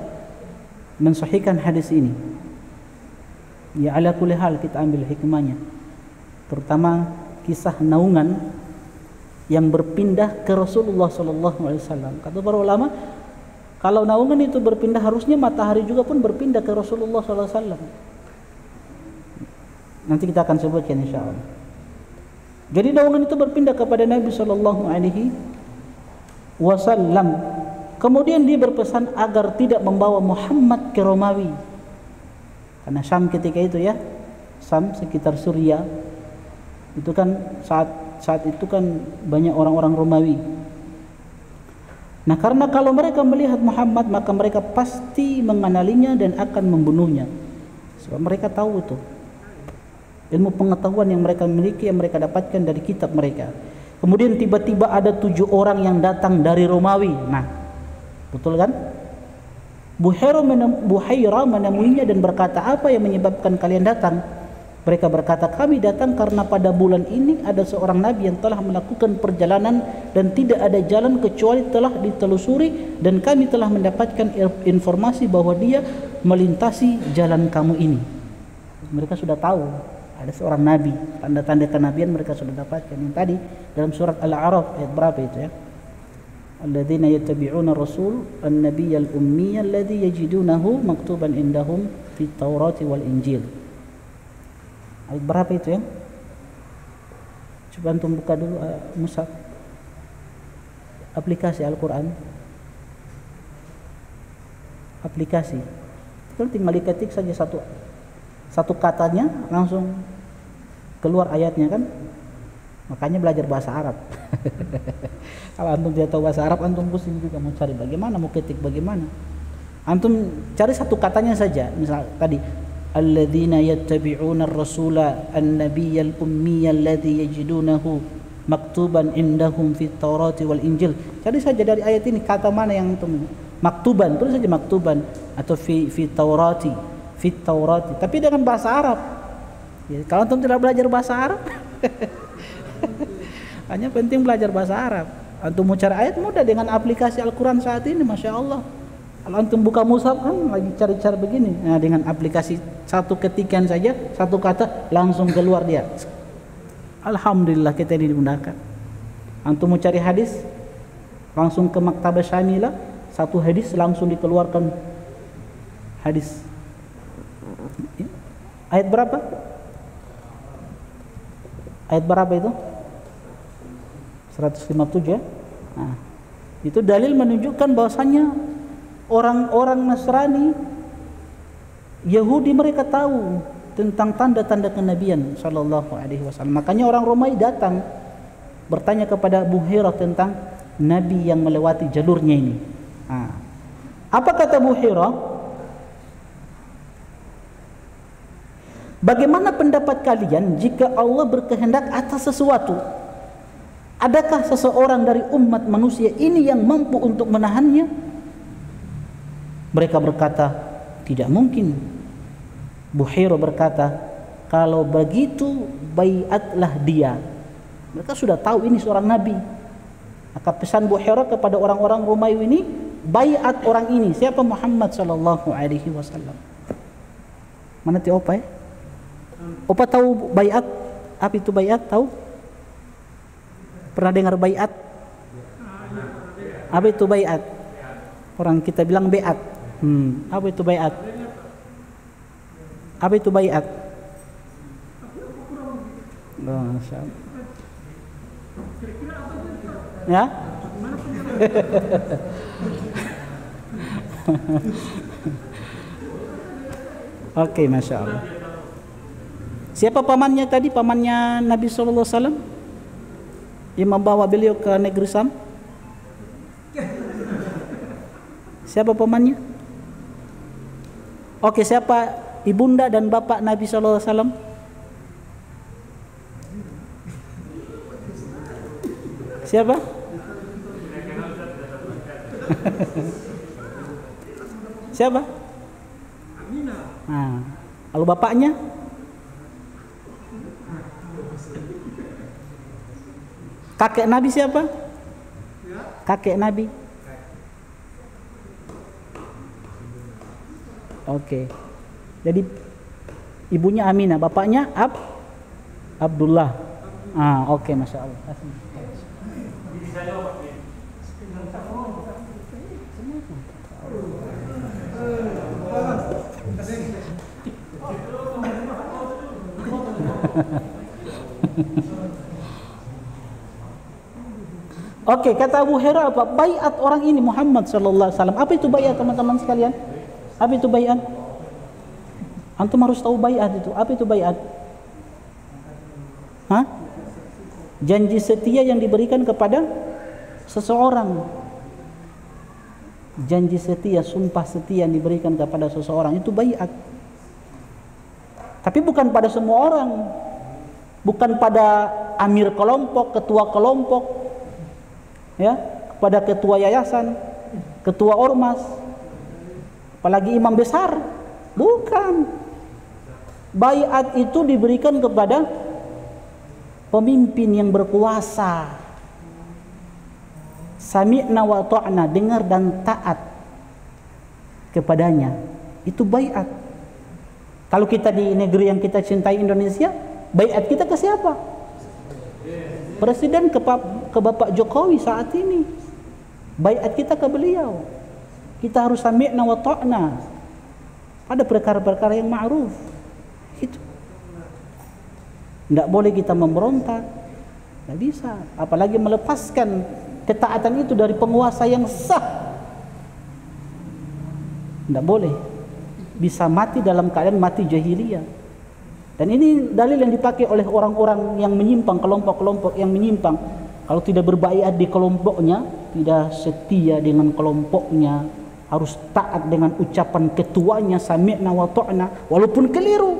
mensahihkan hadis ini. Ya ala kulli hal kita ambil hikmahnya. Terutama kisah naungan yang berpindah ke Rasulullah SAW. Kata para ulama, kalau naungan itu berpindah, harusnya matahari juga pun berpindah ke Rasulullah SAW. Nanti kita akan sebutkan insyaallah. Jadi naungan itu berpindah kepada Nabi SAW. Kemudian dia berpesan agar tidak membawa Muhammad ke Romawi. Karena Syam ketika itu ya, Syam sekitar Suriah, itu kan saat itu kan banyak orang-orang Romawi. Nah, karena kalau mereka melihat Muhammad, maka mereka pasti mengenalinya dan akan membunuhnya. Sebab mereka tahu itu ilmu pengetahuan yang mereka miliki, yang mereka dapatkan dari kitab mereka. Kemudian tiba-tiba ada 7 orang yang datang dari Romawi. Nah, betul kan? Buhairah menemuinya dan berkata, apa yang menyebabkan kalian datang? Mereka berkata, kami datang karena pada bulan ini ada seorang nabi yang telah melakukan perjalanan dan tidak ada jalan kecuali telah ditelusuri, dan kami telah mendapatkan informasi bahwa dia melintasi jalan kamu ini. Mereka sudah tahu ada seorang nabi, tanda-tanda kenabian mereka sudah dapatkan. Yang tadi dalam surat Al-A'raf ayat berapa itu ya? Alladzina yattabi'una rasul an-nabiyyal ummiyya alladzi yajidunahu maktuban indahum fit Taurati wal Injil. Ayat berapa itu ya? Coba antum buka dulu mushaf, aplikasi Al-Quran, aplikasi tinggal diketik saja satu katanya langsung keluar ayatnya kan. Makanya belajar bahasa Arab. Kalau antum tidak tahu bahasa Arab, antum pusing juga mau cari bagaimana, mau ketik bagaimana. Antum cari satu katanya saja. Misal tadi alladzina yattabi'una ar-rasula an-nabiyyal ummiyal ladzi yajidunahu maktuban indahum fit Taurati wal Injil. Cari saja dari ayat ini kata mana yang antum maktuban, tulis saja maktuban atau fi Taurati, fit Taurati, tapi dengan bahasa Arab. Ya, kalau antum tidak belajar bahasa Arab hanya penting belajar bahasa Arab. Antum mau cari ayat mudah dengan aplikasi Al-Quran saat ini, Masya Allah. Kalau antum buka mushaf kan lagi cari-cari begini, nah, dengan aplikasi satu ketikan saja satu kata langsung keluar dia. Alhamdulillah kita ini dimudahkan. Antum mau cari hadis langsung ke Maktabah Syamilah, satu hadis langsung dikeluarkan hadis. Ayat berapa? Ayat berapa itu? 157 ya. Nah, itu dalil menunjukkan bahwasanya orang-orang Nasrani, Yahudi mereka tahu tentang tanda-tanda kenabian sallallahu alaihi wasallam. Makanya orang Romawi datang bertanya kepada Abu Hurairah tentang nabi yang melewati jalurnya ini. Nah, apa kata Abu Hurairah? Bagaimana pendapat kalian jika Allah berkehendak atas sesuatu? Adakah seseorang dari umat manusia ini yang mampu untuk menahannya? Mereka berkata, tidak mungkin. Buhairah berkata, kalau begitu baiatlah dia. Mereka sudah tahu ini seorang nabi. Maka pesan Buhairah kepada orang-orang Romawi ini, baiat orang ini. Siapa? Muhammad sallallahu alaihi wasallam. Mana ti opa ya? Opa tahu baiat? Apa itu baiat? Tahu? Pernah dengar baiat? Apa itu baiat? Orang kita bilang beat. Apa itu baiat? Apa itu baiat? Oh, ya? Oke, Masya Allah. Siapa pamannya tadi? Pamannya Nabi SAW yang membawa beliau ke negeri Sam? Siapa pamannya? Oke, siapa ibunda dan bapak Nabi SAW? Siapa? Siapa? Nah, lalu bapaknya? Kakek Nabi siapa? Kakek Nabi. Oke. Jadi ibunya Aminah, bapaknya Abdullah. Oke, Masya Allah. Oke, kata Abu Hurairah apa? Baiat orang ini Muhammad sallallahu alaihi wasallam. Apa itu baiat, teman-teman sekalian? Apa itu baiat? Antum harus tahu baiat itu. Apa itu baiat? Hah? Janji setia yang diberikan kepada seseorang. Janji setia, sumpah setia yang diberikan kepada seseorang, itu baiat. Tapi bukan pada semua orang. Bukan pada amir kelompok, ketua kelompok, ya, kepada ketua yayasan, ketua ormas, apalagi imam besar. Bukan. Baiat itu diberikan kepada pemimpin yang berkuasa. Sami'na wa ta'na, dengar dan taat kepadanya. Itu baiat. Kalau kita di negeri yang kita cintai Indonesia, baiat kita ke siapa? Presiden ke Bapak Jokowi saat ini. Baiat kita ke beliau. Kita harus sami'na wa ta'na pada perkara-perkara yang ma'ruf. Itu tidak boleh kita memberontak, tidak bisa. Apalagi melepaskan ketaatan itu dari penguasa yang sah, tidak boleh. bisa mati dalam keadaan mati jahiliyah. Dan ini dalil yang dipakai oleh orang-orang yang menyimpang, kelompok-kelompok yang menyimpang. Kalau tidak berbaiat di kelompoknya, tidak setia dengan kelompoknya, harus taat dengan ucapan ketuanya, sami'na wa ta'na, walaupun keliru.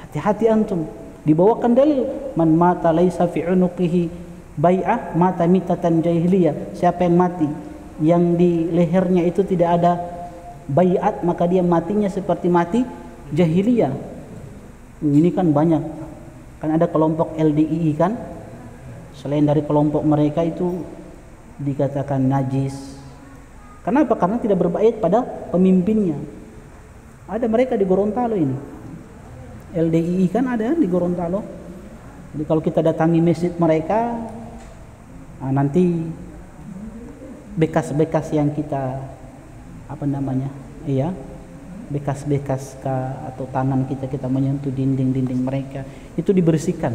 Hati-hati antum. Dibawakan dalil, man mata laisa fi unuqihi bai'ah mata mitatan jahiliyah. Siapa yang mati yang di lehernya itu tidak ada baiat, maka dia matinya seperti mati jahiliyah. Ini kan banyak, kan ada kelompok LDII kan, selain dari kelompok mereka itu dikatakan najis. Kenapa? Karena tidak berbaiat pada pemimpinnya. Ada mereka di Gorontalo ini, LDII kan ada di Gorontalo. Jadi kalau kita datangi masjid mereka, nanti bekas-bekas yang kita bekas-bekas atau tangan kita menyentuh dinding-dinding mereka itu dibersihkan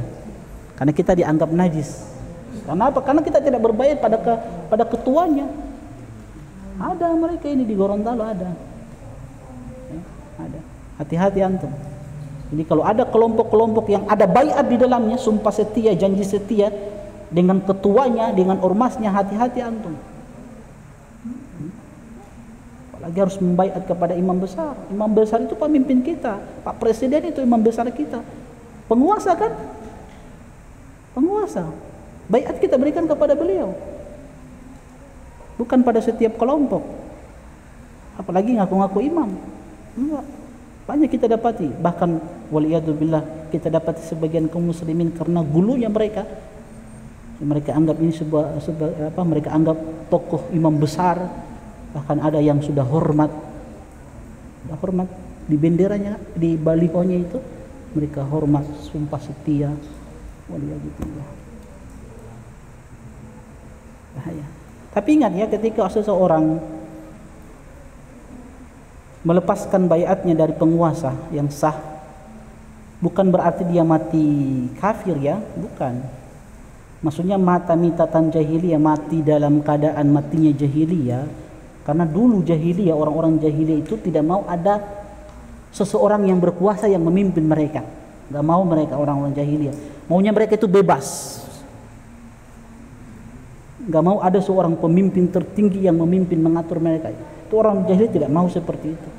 karena kita dianggap najis. Karena apa? Karena kita tidak berbaiat pada ketuanya. Ada mereka ini di Gorontalo ada. Ada. Hati-hati antum. Jadi kalau ada kelompok-kelompok yang ada baiat di dalamnya, sumpah setia, janji setia dengan ketuanya, dengan ormasnya, hati-hati antum. Lagi harus membaiat kepada imam besar. Imam besar itu pemimpin kita. Pak Presiden itu imam besar kita. Penguasa kan? Penguasa. Baiat kita berikan kepada beliau. Bukan pada setiap kelompok. Apalagi ngaku-ngaku imam. Enggak. Banyak kita dapati. Bahkan waliyadzubillah kita dapati sebagian kaum muslimin karena gulunya mereka. Mereka anggap ini mereka anggap tokoh imam besar. Bahkan ada yang sudah hormat di benderanya, di balihonya itu mereka hormat, sumpah setia. Waliyadzubillah. Bahaya. Tapi ingat ya, ketika seseorang melepaskan baiatnya dari penguasa yang sah, bukan berarti dia mati kafir ya, bukan. Maksudnya mata mitatan jahiliyah, mati dalam keadaan matinya jahiliyah. Karena dulu jahiliyah, orang-orang jahiliyah itu tidak mau ada seseorang yang berkuasa yang memimpin mereka. Gak mau mereka orang-orang jahiliyah. Maunya mereka itu bebas. Gak mau ada seorang pemimpin tertinggi yang memimpin, mengatur mereka. Itu orang jahiliyah tidak mau seperti itu.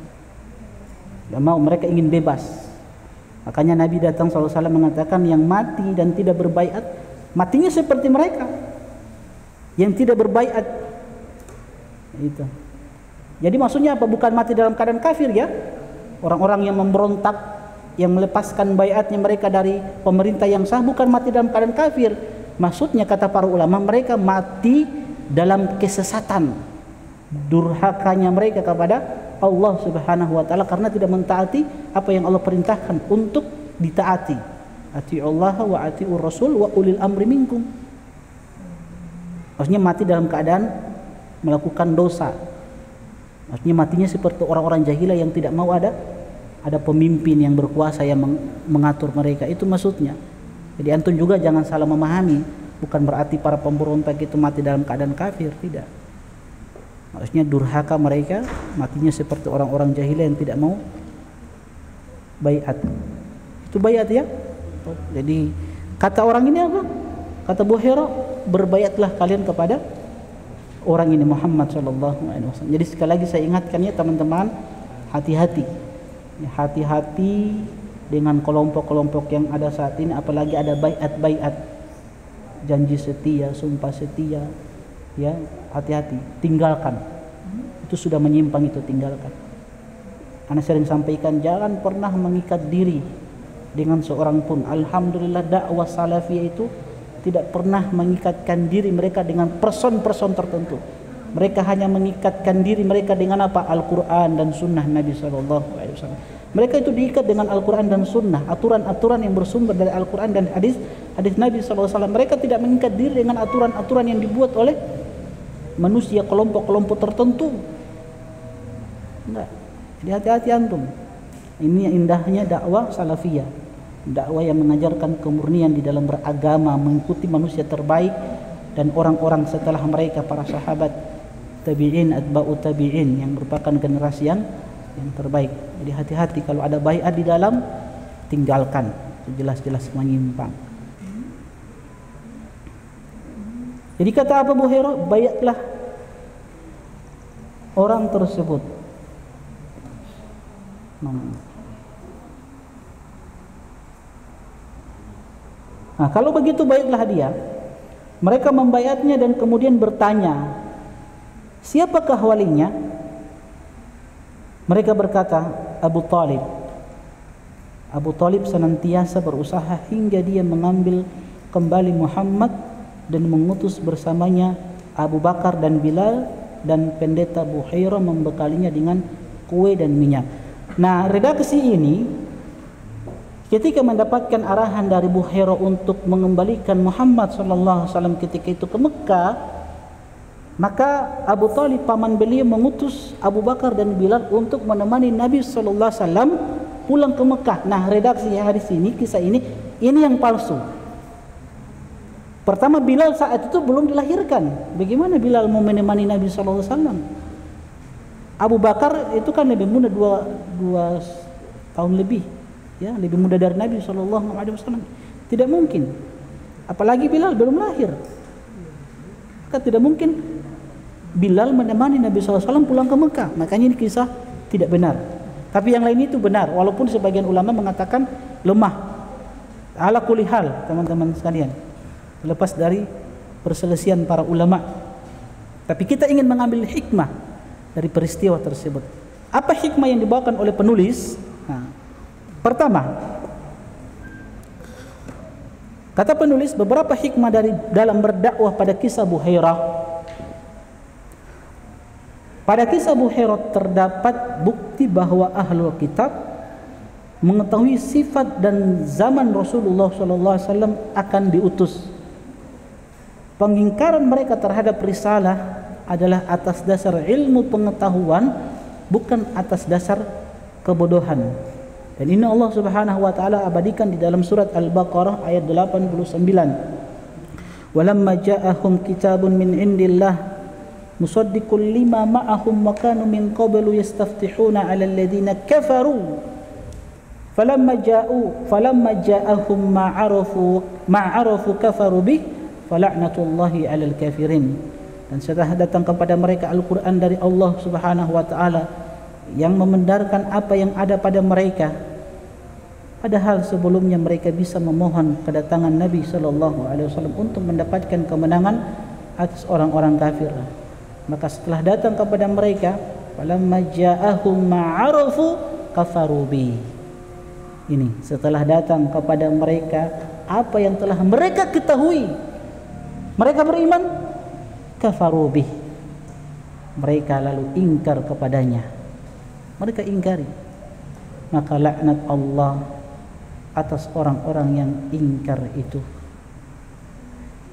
Gak mau, mereka ingin bebas. Makanya Nabi datang SAW mengatakan yang mati dan tidak berbaiat, matinya seperti mereka yang tidak berbaiat. Itu. Jadi maksudnya apa? Bukan mati dalam keadaan kafir ya. Orang-orang yang memberontak, yang melepaskan baiatnya mereka dari pemerintah yang sah, bukan mati dalam keadaan kafir. Maksudnya kata para ulama, mereka mati dalam kesesatan, durhakanya mereka kepada Allah Subhanahu wa taala karena tidak mentaati apa yang Allah perintahkan untuk ditaati. Atiullaha wa atiur rasul wa ulil amri minkum. Maksudnya mati dalam keadaan melakukan dosa. Maksudnya matinya seperti orang-orang jahiliyah yang tidak mau ada pemimpin yang berkuasa yang mengatur mereka. Itu maksudnya. Jadi antum juga jangan salah memahami. Bukan berarti para pemberontak itu mati dalam keadaan kafir, tidak. Maksudnya durhaka mereka, matinya seperti orang-orang jahiliyah yang tidak mau baiat. Itu baiat ya. Jadi kata orang ini apa? Kata Abu Hurairah, berbaiatlah kalian kepada orang ini Muhammad sallallahu alaihi wasallam. Jadi sekali lagi saya ingatkan ya teman-teman, hati-hati. Hati-hati dengan kelompok-kelompok yang ada saat ini, apalagi ada baiat-baiat, janji setia, sumpah setia. Ya, hati-hati, tinggalkan. Itu sudah menyimpang, itu tinggalkan. Ana sering sampaikan, jangan pernah mengikat diri dengan seorang pun. Alhamdulillah dakwah salafiyah itu tidak pernah mengikatkan diri mereka dengan person-person tertentu. Mereka hanya mengikatkan diri mereka dengan apa? Al-Quran dan Sunnah Nabi SAW. Mereka itu diikat dengan Al-Quran dan Sunnah, aturan-aturan yang bersumber dari Al-Quran dan hadis Nabi SAW. Mereka tidak mengikat diri dengan aturan-aturan yang dibuat oleh manusia, kelompok-kelompok tertentu. Enggak. Jadi hati-hati antum. Ini indahnya dakwah salafiyah. Dakwah yang mengajarkan kemurnian di dalam beragama, mengikuti manusia terbaik dan orang-orang setelah mereka, para sahabat, tabi'in, atba'u tabi'in, yang merupakan generasi yang yang terbaik. Jadi hati-hati kalau ada baiat di dalam, tinggalkan, itu jelas-jelas menyimpang. Jadi kata Abu Hurairah, baiatlah orang tersebut. Nah, kalau begitu baiklah dia. Mereka membaiatnya dan kemudian bertanya, siapakah walinya? Mereka berkata, Abu Talib. Abu Talib senantiasa berusaha hingga dia mengambil kembali Muhammad dan mengutus bersamanya Abu Bakar dan Bilal, dan pendeta Buhairah membekalinya dengan kue dan minyak. Nah, redaksi ini ketika mendapatkan arahan dari Buhairah untuk mengembalikan Muhammad SAW ketika itu ke Mekah, maka Abu Talib paman beliau mengutus Abu Bakar dan Bilal untuk menemani Nabi SAW pulang ke Mekah. Nah, redaksi hadis ini, kisah ini yang palsu. Pertama, Bilal saat itu belum dilahirkan. Bagaimana Bilal mau menemani Nabi SAW? Abu Bakar itu kan lebih muda 2 tahun lebih, ya, lebih muda dari Nabi SAW. Tidak mungkin. Apalagi Bilal belum lahir. Maka tidak mungkin Bilal menemani Nabi SAW pulang ke Mekah. Makanya ini kisah tidak benar. Tapi yang lain itu benar, walaupun sebagian ulama mengatakan lemah. Ala kulli hal, teman-teman sekalian, lepas dari perselisihan para ulama. Tapi kita ingin mengambil hikmah dari peristiwa tersebut. Apa hikmah yang dibawakan oleh penulis? Nah, pertama, kata penulis, beberapa hikmah dalam berdakwah pada kisah Buhairah. Pada kisah Buhairah terdapat bukti bahwa ahlul kitab mengetahui sifat dan zaman Rasulullah SAW akan diutus. Pengingkaran mereka terhadap risalah adalah atas dasar ilmu pengetahuan, bukan atas dasar kebodohan. Dan ini Allah Subhanahu wa taala abadikan di dalam surat Al-Baqarah ayat 89. Walamma ja'ahum kitabun min indillah musaddiqul lima ma'ahum wa kanu min qablu yastaftihuna 'ala alladhina kafaru falamma ja'ahum ma'arafu kafaru bih fala'natullahi 'alal kafirin. Dan setelah datang kepada mereka Al-Quran dari Allah Subhanahu wa ta'ala yang membenarkan apa yang ada pada mereka, padahal sebelumnya mereka bisa memohon kedatangan Nabi SAW untuk mendapatkan kemenangan atas orang-orang kafir. Maka setelah datang kepada mereka, falamma ja'ahum ma'arafu kafaru bi. Ini setelah datang kepada mereka apa yang telah mereka ketahui, mereka beriman, kafaru bih, mereka lalu ingkar kepadanya, mereka ingkari. Maka laknat Allah atas orang-orang yang ingkar itu.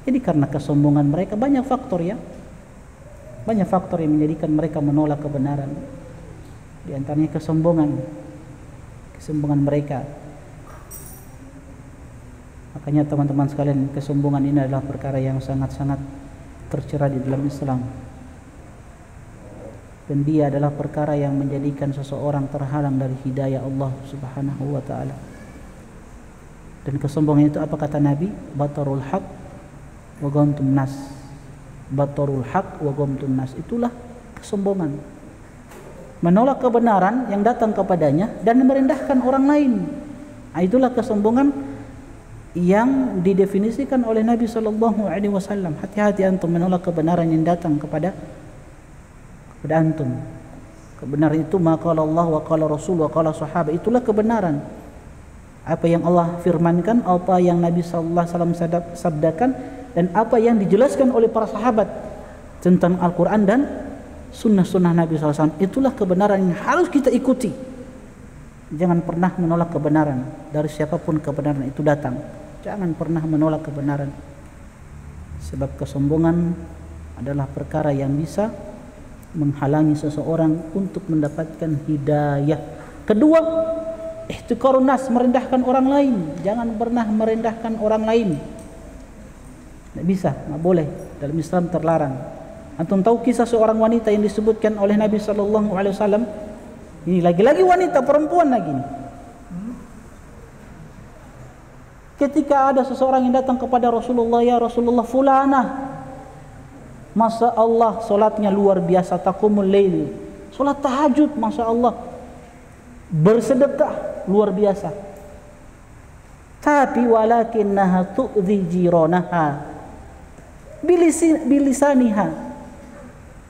Jadi karena kesombongan mereka, banyak faktor ya, banyak faktor yang menjadikan mereka menolak kebenaran. Di antaranya kesombongan mereka. Makanya teman-teman sekalian, kesombongan ini adalah perkara yang sangat-sangat tercela di dalam Islam, dan dia adalah perkara yang menjadikan seseorang terhalang dari hidayah Allah Subhanahu wa ta'ala. Dan kesombongan itu apa kata Nabi? Batarul haq wa ghamtun nas. Batarul haq wa ghamtun nas, itulah kesombongan, menolak kebenaran yang datang kepadanya dan merendahkan orang lain. Nah, itulah kesombongan yang didefinisikan oleh Nabi SAW. Hati-hati antum menolak kebenaran yang datang kepada antum. Kebenaran itu maqala Allah wa qala Rasul wa qala sahabat, itulah kebenaran. Apa yang Allah firmankan, apa yang Nabi SAW sabdakan, dan apa yang dijelaskan oleh para sahabat tentang Al-Quran dan sunnah-sunnah Nabi SAW, itulah kebenaran yang harus kita ikuti. Jangan pernah menolak kebenaran dari siapapun kebenaran itu datang. Jangan pernah menolak kebenaran, sebab kesombongan adalah perkara yang bisa menghalangi seseorang untuk mendapatkan hidayah. Kedua, ihtiqarun nas, merendahkan orang lain. Jangan pernah merendahkan orang lain. Tidak bisa, tidak boleh. Dalam Islam terlarang. Antum tahu kisah seorang wanita yang disebutkan oleh Nabi SAW, Ini lagi-lagi wanita, perempuan lagi nih. Ketika ada seseorang yang datang kepada Rasulullah, ya Rasulullah, fulanah, Masya Allah, solatnya luar biasa, taqumul lail, solat tahajud, Masya Allah, bersedekah luar biasa. Tapi walakinnaha tu'dhi jiranaha bilisaniha.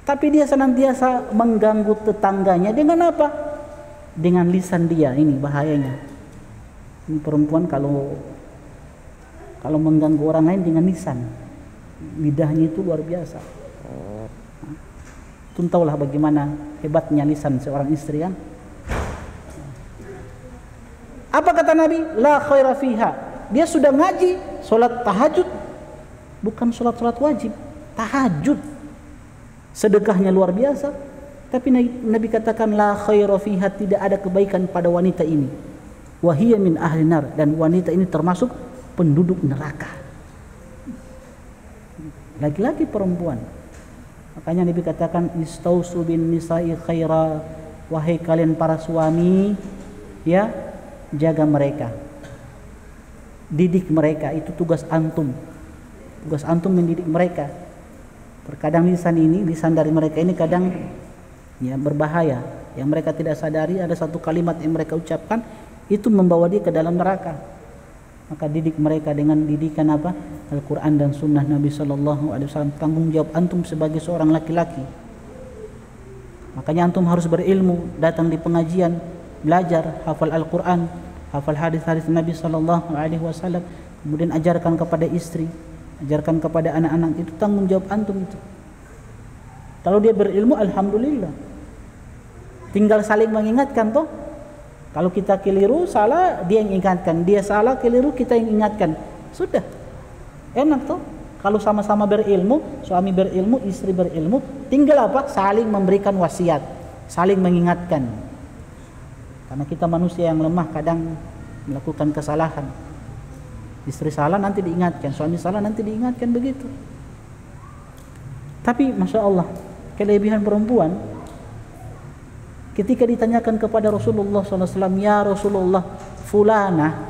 Tapi dia senantiasa mengganggu tetangganya dengan apa? Dengan lisan dia. Ini bahayanya. Ini perempuan kalau mengganggu orang lain dengan lisan, lidahnya itu luar biasa. Tahulah bagaimana hebatnya lisan seorang istri kan. Apa kata Nabi? La khaira fiha. Dia sudah ngaji, solat tahajud, bukan solat wajib, tahajud. Sedekahnya luar biasa, tapi Nabi katakan la khaira fiha, tidak ada kebaikan pada wanita ini. Wa hiya min ahli nar, dan wanita ini termasuk penduduk neraka. Lagi-lagi perempuan. Makanya Nabi katakan istausu bin nisa'i khaira, wahai kalian para suami, ya, jaga mereka, didik mereka, itu tugas antum. Tugas antum mendidik mereka. Terkadang lisan dari mereka ini kadang ya berbahaya. Yang mereka tidak sadari, ada satu kalimat yang mereka ucapkan itu membawa dia ke dalam neraka. Maka didik mereka dengan didikan apa? Al-Quran dan Sunnah Nabi SAW. Tanggung jawab antum sebagai seorang laki-laki. Makanya antum harus berilmu, datang di pengajian, belajar, hafal Al-Quran, hafal hadis-hadis Nabi SAW, kemudian ajarkan kepada istri, ajarkan kepada anak-anak. Itu tanggung jawab antum itu. Kalau dia berilmu, alhamdulillah. Tinggal saling mengingatkan toh. Kalau kita keliru, salah, dia yang ingatkan. Dia salah, keliru, kita yang ingatkan. Sudah. Enak toh. Kalau sama-sama berilmu, suami berilmu, istri berilmu, tinggal apa? Saling memberikan wasiat, saling mengingatkan. Karena kita manusia yang lemah, kadang melakukan kesalahan. Istri salah nanti diingatkan, suami salah nanti diingatkan, begitu. Tapi Masya Allah, kelebihan perempuan, ketika ditanyakan kepada Rasulullah SAW, ya Rasulullah, fulana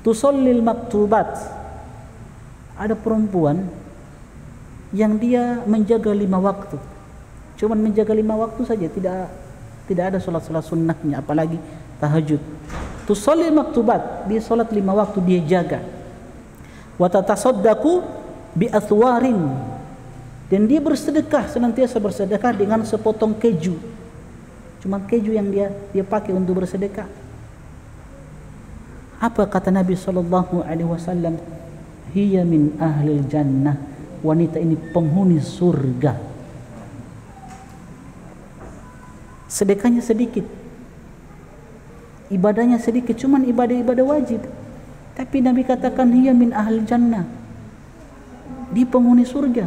tusallil maktubat, ada perempuan yang dia menjaga 5 waktu, cuman menjaga 5 waktu saja, tidak ada solat-solat sunnahnya, apalagi tahajud. Tusallil maktubat, dia solat 5 waktu dia jaga. Wa tatasaddaqu bi athwarin, dan dia bersedekah, senantiasa bersedekah dengan sepotong keju. Cuma keju yang dia pakai untuk bersedekah. Apa kata Nabi SAW? Hiya min ahlil jannah, wanita ini penghuni surga. Sedekahnya sedikit, ibadahnya sedikit, cuman ibadah-ibadah wajib. Tapi Nabi katakan hiya min ahlil jannah, dia penghuni surga.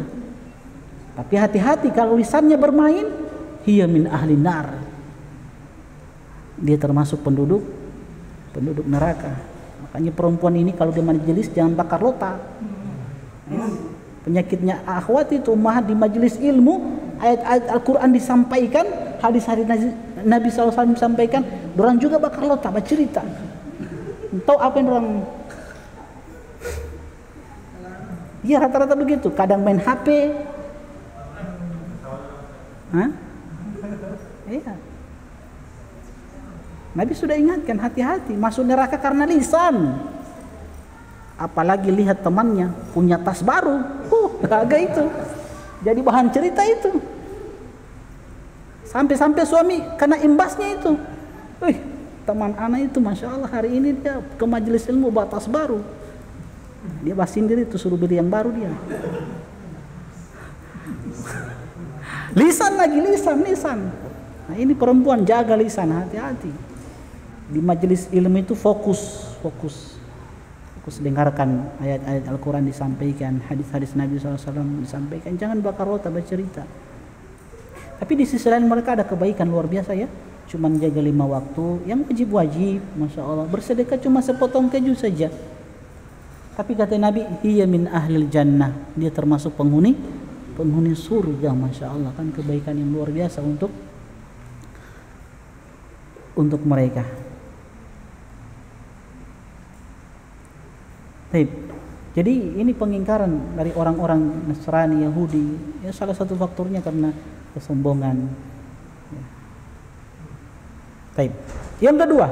Tapi hati-hati kalau lisannya bermain, hiya min ahli nar, dia termasuk penduduk neraka. Makanya perempuan ini kalau di majelis jangan bakar rota. Ya. Penyakitnya akhwat itu ummahat, di majelis ilmu, ayat-ayat Al-Quran disampaikan, hadis-hadis Nabi SAW disampaikan, dorang juga bakar rota, bercerita. Tahu apa yang dorang? Ya rata-rata begitu. Kadang main HP. Iya. Nabi sudah ingatkan, hati-hati, masuk neraka karena lisan. Apalagi lihat temannya punya tas baru, harga itu jadi bahan cerita itu. Sampai-sampai suami kena imbasnya itu. Teman anak itu Masya Allah hari ini dia ke majelis ilmu bawa tas baru. Dia bahas sendiri itu, suruh beli yang baru dia. Lisan lagi, lisan. Nah ini perempuan, jaga lisan, hati-hati. Di majelis ilmu itu fokus dengarkan ayat-ayat Al-Quran disampaikan, hadis-hadis Nabi SAW disampaikan. Jangan bakar rota bercerita. Tapi di sisi lain mereka ada kebaikan luar biasa ya. Cuma jaga 5 waktu, yang wajib-wajib, Masya Allah. Bersedekah cuma sepotong keju saja. Tapi kata Nabi, hiya min ahlil jannah, dia termasuk penghuni surga. Masya Allah, kan kebaikan yang luar biasa untuk untuk mereka. Baik. Jadi ini pengingkaran dari orang-orang Nasrani, Yahudi. Ya salah satu faktornya karena kesombongan. Ya. Baik. Yang kedua,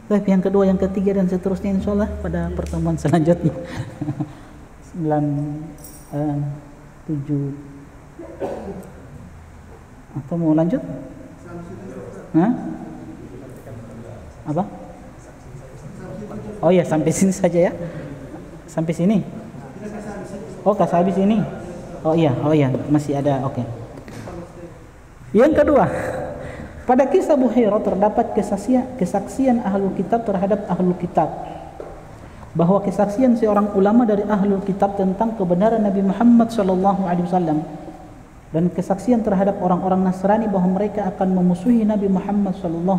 yang kedua, yang ketiga dan seterusnya insyaallah pada pertemuan selanjutnya. 9 7 atau mau lanjut? Hah? Apa? Oh ya, sampai sini saja ya. Sampai sini. Oh, kasih habis ini. Oh iya, masih ada. Oke. Yang kedua, pada kisah Buhairah terdapat kesaksian ahlul kitab terhadap ahlul kitab, bahwa kesaksian seorang ulama dari ahlul kitab tentang kebenaran Nabi Muhammad SAW, dan kesaksian terhadap orang-orang Nasrani bahwa mereka akan memusuhi Nabi Muhammad SAW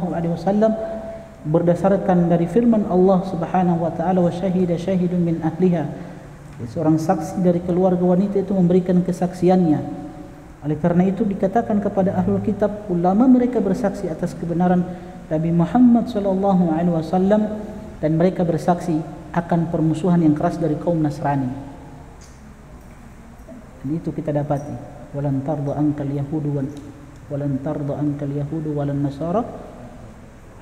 berdasarkan dari firman Allah Subhanahu wa taala, wa syahida syahidun min ahliha. Seorang saksi dari keluarga wanita itu memberikan kesaksiannya. Oleh karena itu dikatakan kepada ahlul kitab, ulama mereka bersaksi atas kebenaran Nabi Muhammad SAW, dan mereka bersaksi akan permusuhan yang keras dari kaum Nasrani. Dan itu kita dapati, walan tarda ankal yahudu walan nasara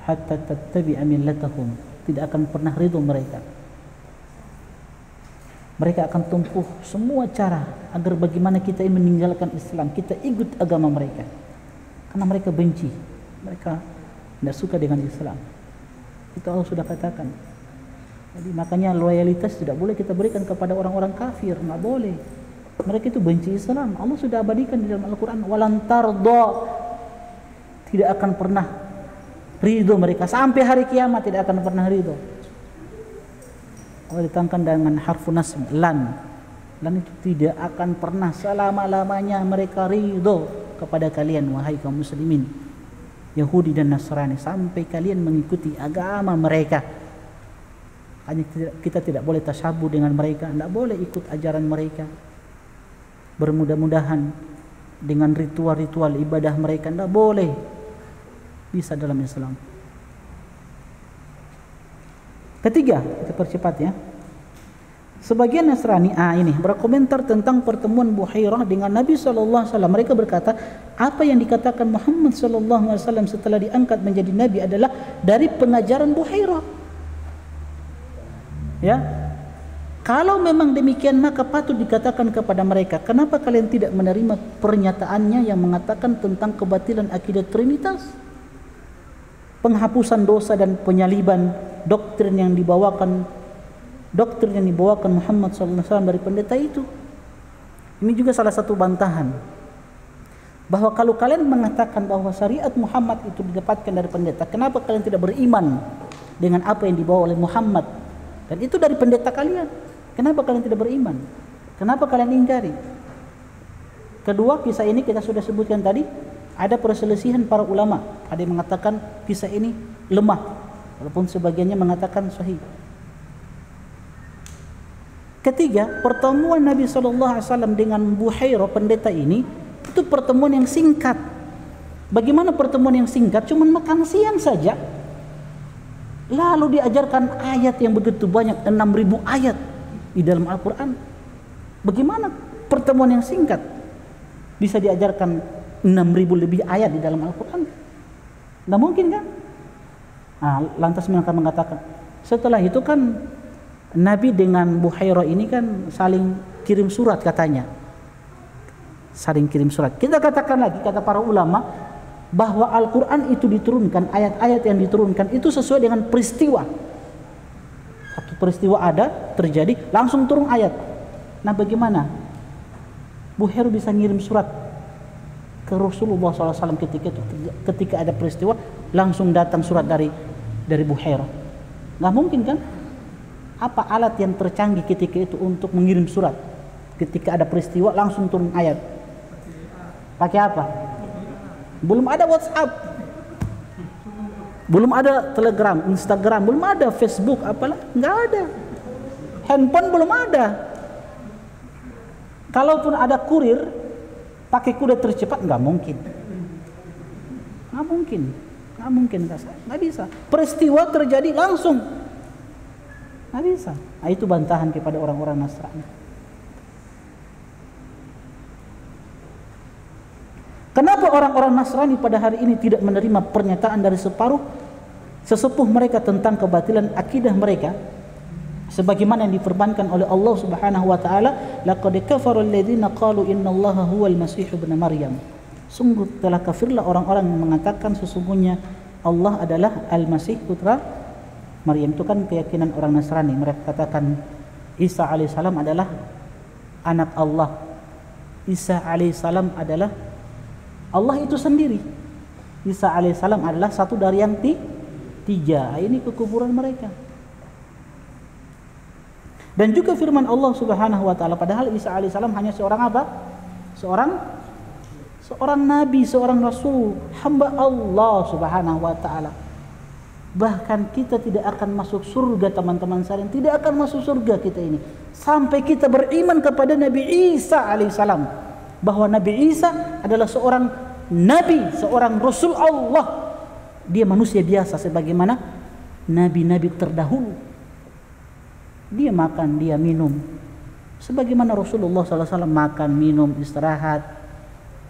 hatta tattabi'a millatahum. Tidak akan pernah ridho mereka. Mereka akan tempuh semua cara agar bagaimana kita meninggalkan Islam, kita ikut agama mereka. Karena mereka benci, mereka tidak suka dengan Islam. Itu Allah sudah katakan. Jadi makanya loyalitas tidak boleh kita berikan kepada orang-orang kafir, tidak boleh. Mereka itu benci Islam. Allah sudah abadikan di dalam Al-Quran, walan tarda, tidak akan pernah ridho mereka sampai hari kiamat, tidak akan pernah ridho. Allah ditangkan dengan harfu nasb, lan itu tidak akan pernah selama-lamanya mereka ridho kepada kalian wahai kaum muslimin Yahudi dan Nasrani, sampai kalian mengikuti agama mereka. Hanya kita tidak boleh tasyabuh dengan mereka, tidak boleh ikut ajaran mereka, bermudah-mudahan dengan ritual-ritual ibadah mereka, tidak boleh bisa dalam Islam. Ketiga, kita percepat ya. Sebagian Nasrani ini berkomentar tentang pertemuan Buhairah dengan Nabi SAW. Mereka berkata, apa yang dikatakan Muhammad SAW setelah diangkat menjadi Nabi adalah dari pengajaran Buhairah. Ya, kalau memang demikian maka patut dikatakan kepada mereka, kenapa kalian tidak menerima pernyataannya yang mengatakan tentang kebatilan akidah Trinitas, penghapusan dosa dan penyaliban, doktrin yang dibawakan Muhammad SAW dari pendeta itu. Ini juga salah satu bantahan, bahwa kalau kalian mengatakan bahwa syariat Muhammad itu didapatkan dari pendeta, kenapa kalian tidak beriman dengan apa yang dibawa oleh Muhammad, dan itu dari pendeta kalian? Kenapa kalian tidak beriman? Kenapa kalian ingkari? Kedua, kisah ini kita sudah sebutkan tadi, ada perselisihan para ulama. Ada yang mengatakan kisah ini lemah, walaupun sebagiannya mengatakan sahih. Ketiga, pertemuan Nabi SAW dengan Buhairah pendeta ini itu pertemuan yang singkat. Bagaimana pertemuan yang singkat? Cuma makan siang saja, lalu diajarkan ayat yang begitu banyak, 6.000 ayat di dalam Al-Quran. Bagaimana pertemuan yang singkat bisa diajarkan 6.000 lebih ayat di dalam Al-Quran? Tidak mungkin kan? Lantas mereka mengatakan, setelah itu kan Nabi dengan Buhairah ini kan saling kirim surat katanya. Saling kirim surat. Kita katakan lagi, kata para ulama, bahwa Al-Quran itu diturunkan, ayat-ayat yang diturunkan itu sesuai dengan peristiwa. Satu peristiwa ada, terjadi, langsung turun ayat. Nah bagaimana Buhairah bisa ngirim surat ke Rasulullah SAW ketika itu? Ketika ada peristiwa, langsung datang surat dari Buhairah. Nggak mungkin kan? Apa alat yang tercanggih ketika itu untuk mengirim surat? Ketika ada peristiwa langsung turun ayat. Pakai apa? Belum ada WhatsApp, belum ada Telegram, Instagram, belum ada Facebook, apalah, nggak ada. Handphone belum ada. Kalaupun ada kurir, pakai kuda tercepat, nggak mungkin. Nggak mungkin, nggak bisa. Peristiwa terjadi langsung, nggak bisa. Nah, itu bantahan kepada orang-orang Nasrani. Kenapa orang-orang Nasrani pada hari ini tidak menerima pernyataan dari sesepuh mereka tentang kebatilan akidah mereka? Sebagaimana yang difirmankan oleh Allah Subhanahu wa taala, laqad kafara alladziina qalu innallaha huwal masih ibnu maryam. Sungguh telah kafirlah orang-orang yang mengatakan sesungguhnya Allah adalah Al-Masih putra Maryam. Itu kan keyakinan orang Nasrani. Mereka katakan Isa alaihissalam adalah anak Allah. Isa alaihissalam adalah Allah itu sendiri. Isa alaihissalam adalah satu dari yang tiga. Ini kekufuran mereka. Dan juga firman Allah Subhanahu wa taala, padahal Isa alaihissalam hanya seorang apa? Seorang nabi, seorang rasul, hamba Allah Subhanahu wa taala. Bahkan kita tidak akan masuk surga, teman-teman sekalian, tidak akan masuk surga kita ini sampai kita beriman kepada Nabi Isa alaihissalam, bahwa Nabi Isa adalah seorang nabi, seorang rasul Allah. Dia manusia biasa sebagaimana nabi-nabi terdahulu. Dia makan, dia minum sebagaimana Rasulullah SAW makan, minum, istirahat,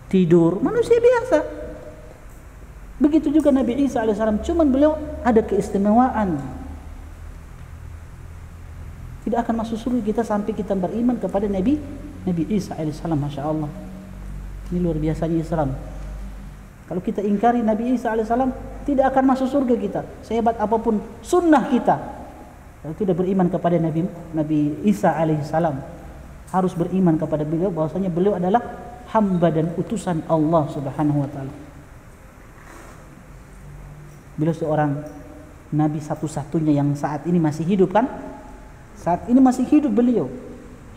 tidur, manusia biasa. Begitu juga Nabi Isa alaihissalam, cuman beliau ada keistimewaan. Tidak akan masuk surga kita sampai kita beriman kepada Nabi Isa alaihissalam. Masya Allah, ini luar biasanya Islam. Kalau kita ingkari Nabi Isa alaihissalam, tidak akan masuk surga kita, sehebat apapun sunnah kita. Kalau tidak beriman kepada Nabi Isa alaihissalam, harus beriman kepada beliau bahwasanya beliau adalah hamba dan utusan Allah Subhanahu wa taala. Beliau seorang nabi satu-satunya yang saat ini masih hidup, kan? Saat ini masih hidup beliau.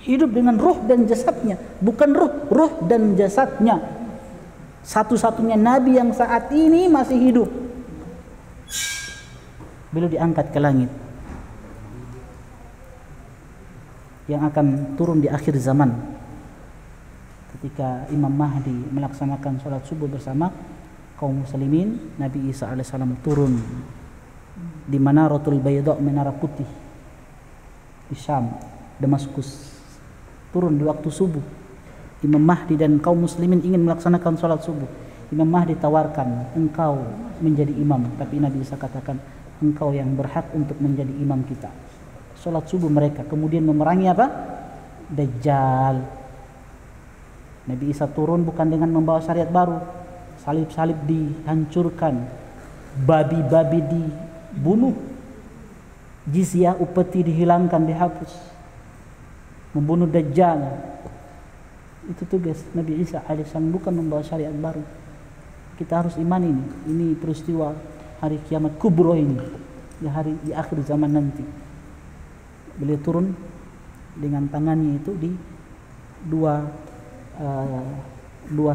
Hidup dengan ruh dan jasadnya, bukan ruh dan jasadnya. Satu-satunya nabi yang saat ini masih hidup. Beliau diangkat ke langit, yang akan turun di akhir zaman ketika Imam Mahdi melaksanakan sholat subuh bersama kaum muslimin. Nabi Isa alaihissalam turun di Manaratul Bayda, menara putih di Syam, Damaskus. Turun di waktu subuh. Imam Mahdi dan kaum muslimin ingin melaksanakan sholat subuh. Imam Mahdi tawarkan, engkau menjadi imam, tapi Nabi Isa katakan, engkau yang berhak untuk menjadi imam kita. Sholat subuh mereka, kemudian memerangi apa? Dajjal. Nabi Isa turun bukan dengan membawa syariat baru. Salib-salib dihancurkan, babi-babi dibunuh, jizyah upeti dihilangkan, dihapus, membunuh Dajjal. Itu tugas Nabi Isa alaihissalam, bukan membawa syariat baru. Kita harus iman ini peristiwa hari kiamat kubro ini, di akhir zaman nanti. Beliau turun dengan tangannya itu di dua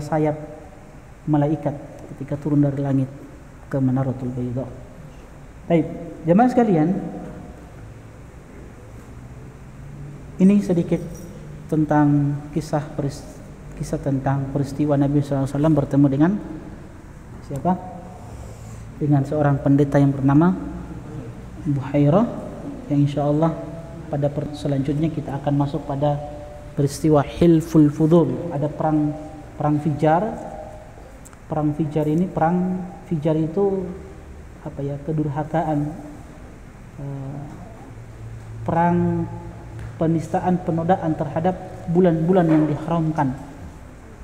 sayap malaikat ketika turun dari langit ke Manaratul Bayda. Baik, jemaah sekalian, ini sedikit tentang kisah tentang peristiwa Nabi SAW bertemu dengan siapa? Dengan seorang pendeta yang bernama Buhairah, yang insya Allah pada selanjutnya kita akan masuk pada peristiwa Hilful Fudul. Ada perang Fijar. Perang Fijar itu apa ya? Kedurhakaan, perang penistaan, penodaan terhadap bulan-bulan yang diharamkan.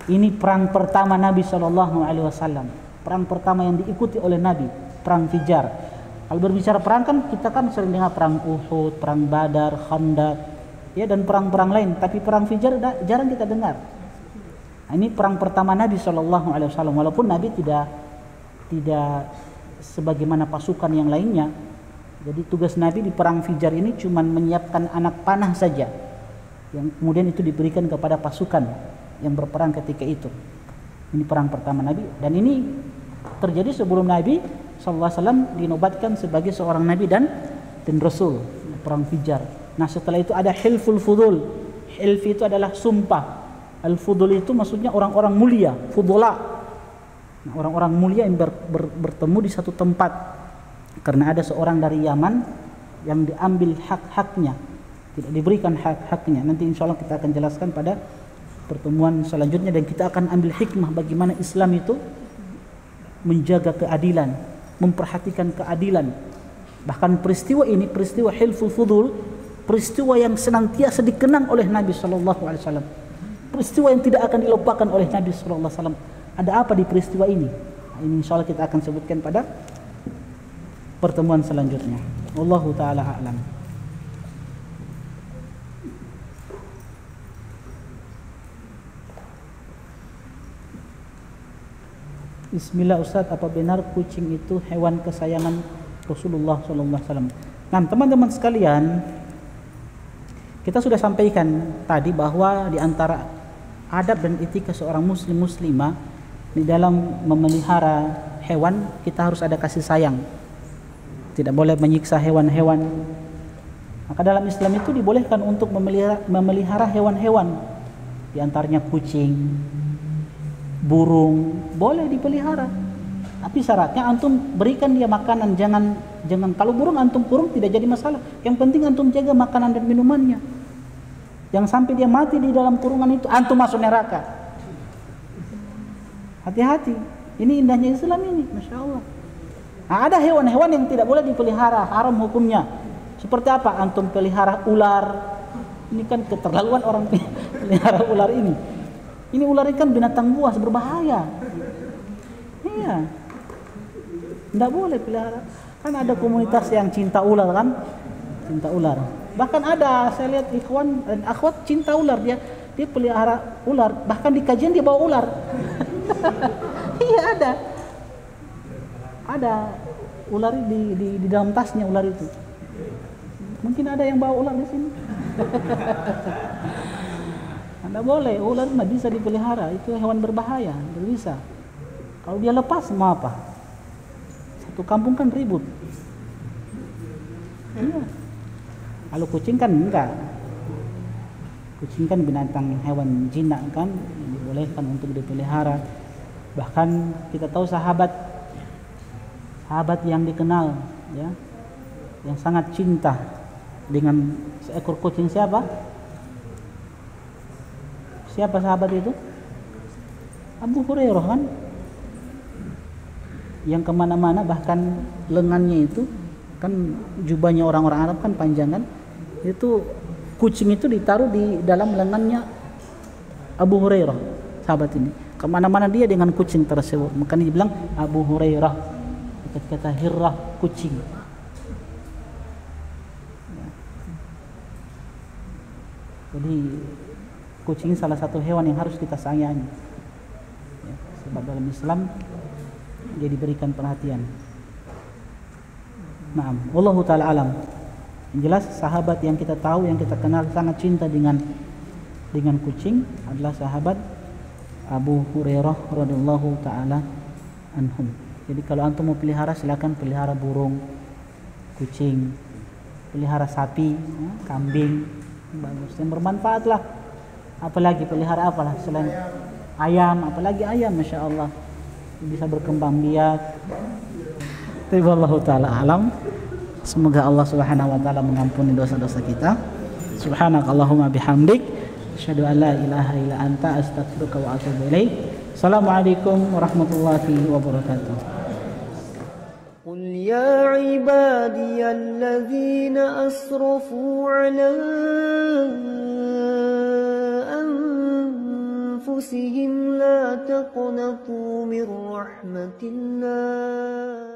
Ini perang pertama Nabi SAW. Perang pertama yang diikuti oleh Nabi, perang Fijar. Kalau berbicara perang kan kita kan sering dengar perang Uhud, perang Badar, Khandaq, ya, dan perang-perang lain. Tapi perang Fijar jarang kita dengar. Nah, ini perang pertama Nabi SAW. Walaupun Nabi tidak sebagaimana pasukan yang lainnya. Jadi tugas Nabi di perang Fijar ini cuma menyiapkan anak panah saja, yang kemudian itu diberikan kepada pasukan yang berperang ketika itu. Ini perang pertama Nabi, dan ini terjadi sebelum Nabi SAW dinobatkan sebagai seorang Nabi dan Rasul. Perang Fijar. Nah, setelah itu ada Hilful Fudul. Hilf itu adalah sumpah. Al-fudul itu maksudnya orang-orang mulia, fudula. Nah, orang-orang mulia yang bertemu di satu tempat. Karena ada seorang dari Yaman yang diambil hak-haknya, tidak diberikan hak-haknya. Nanti insya Allah kita akan jelaskan pada pertemuan selanjutnya, dan kita akan ambil hikmah bagaimana Islam itu menjaga keadilan, memperhatikan keadilan. Bahkan peristiwa ini, peristiwa Hilful Fudul, peristiwa yang senantiasa dikenang oleh Nabi SAW. Peristiwa yang tidak akan dilupakan oleh Nabi SAW. Ada apa di peristiwa ini? Nah, ini insya Allah kita akan sebutkan pada pertemuan selanjutnya. Wallahu ta'ala a'lam. Bismillah Ustaz, apa benar kucing itu hewan kesayangan Rasulullah SAW? Nah teman-teman sekalian, kita sudah sampaikan tadi bahwa di antara adab dan etika seorang muslimah di dalam memelihara hewan, kita harus ada kasih sayang. Tidak boleh menyiksa hewan-hewan. Maka dalam Islam itu dibolehkan untuk memelihara hewan-hewan. Di antaranya kucing, burung, boleh dipelihara. Tapi syaratnya antum berikan dia makanan, jangan kalau burung antum kurung tidak jadi masalah. Yang penting antum jaga makanan dan minumannya. Jangan sampai dia mati di dalam kurungan itu, antum masuk neraka. Hati-hati. Ini indahnya Islam ini, Masya Allah. Nah, ada hewan-hewan yang tidak boleh dipelihara, haram hukumnya. Seperti apa? Antum pelihara ular. Ini kan keterlaluan orang pelihara ular ini. Ini ular ini kan binatang buas, berbahaya. Iya. Tidak boleh pelihara. Kan ada komunitas yang cinta ular kan? Cinta ular. Bahkan ada, saya lihat ikhwan dan akhwat cinta ular, dia pelihara ular, bahkan di kajian dia bawa ular. Iya ada ular di dalam tasnya ular itu. Mungkin ada yang bawa ular di sini. Anda boleh, ular mah bisa dipelihara, itu hewan berbahaya, tidak bisa. Kalau dia lepas mau apa? Satu kampung kan ribut. Iya. Kalau kucing kan enggak. Kucing kan binatang hewan jinak kan, dibolehkan untuk dipelihara. Bahkan kita tahu sahabat yang dikenal ya, yang sangat cinta dengan seekor kucing siapa? Siapa sahabat itu? Abu Hurairah kan, yang kemana-mana, bahkan lengannya itu kan, jubahnya orang-orang Arab kan panjang kan, itu kucing itu ditaruh di dalam lengannya Abu Hurairah, sahabat ini. Kemana-mana dia dengan kucing tersebut. Makanya dibilang Abu Hurairah, kata Hirrah, kucing. Jadi kucing salah satu hewan yang harus kita sayangi ya, sebab dalam Islam dia diberikan perhatian. Naam, wallahu ta'ala alam. Yang jelas sahabat yang kita tahu, yang kita kenal sangat cinta dengan kucing adalah sahabat Abu Hurairah radhiyallahu ta'ala anhum. Jadi kalau antum mau pelihara, silakan pelihara burung, kucing, pelihara sapi, kambing, bagus, yang bermanfaat lah. Apalagi pelihara apalah selain ayam, apalagi ayam, masya Allah bisa berkembang biak. Wallahu ta'ala alam. Semoga Allah subhanahu wa ta'ala mengampuni dosa-dosa kita. Subhanakallahumma bihamdik, asyhadu an la ilaha illa anta, astaghfiruka wa atubu ilaik. Assalamualaikum warahmatullahi wabarakatuh. قل يا عبادي الذين أسرفوا على أنفسهم لا تقنطوا من رحمة الله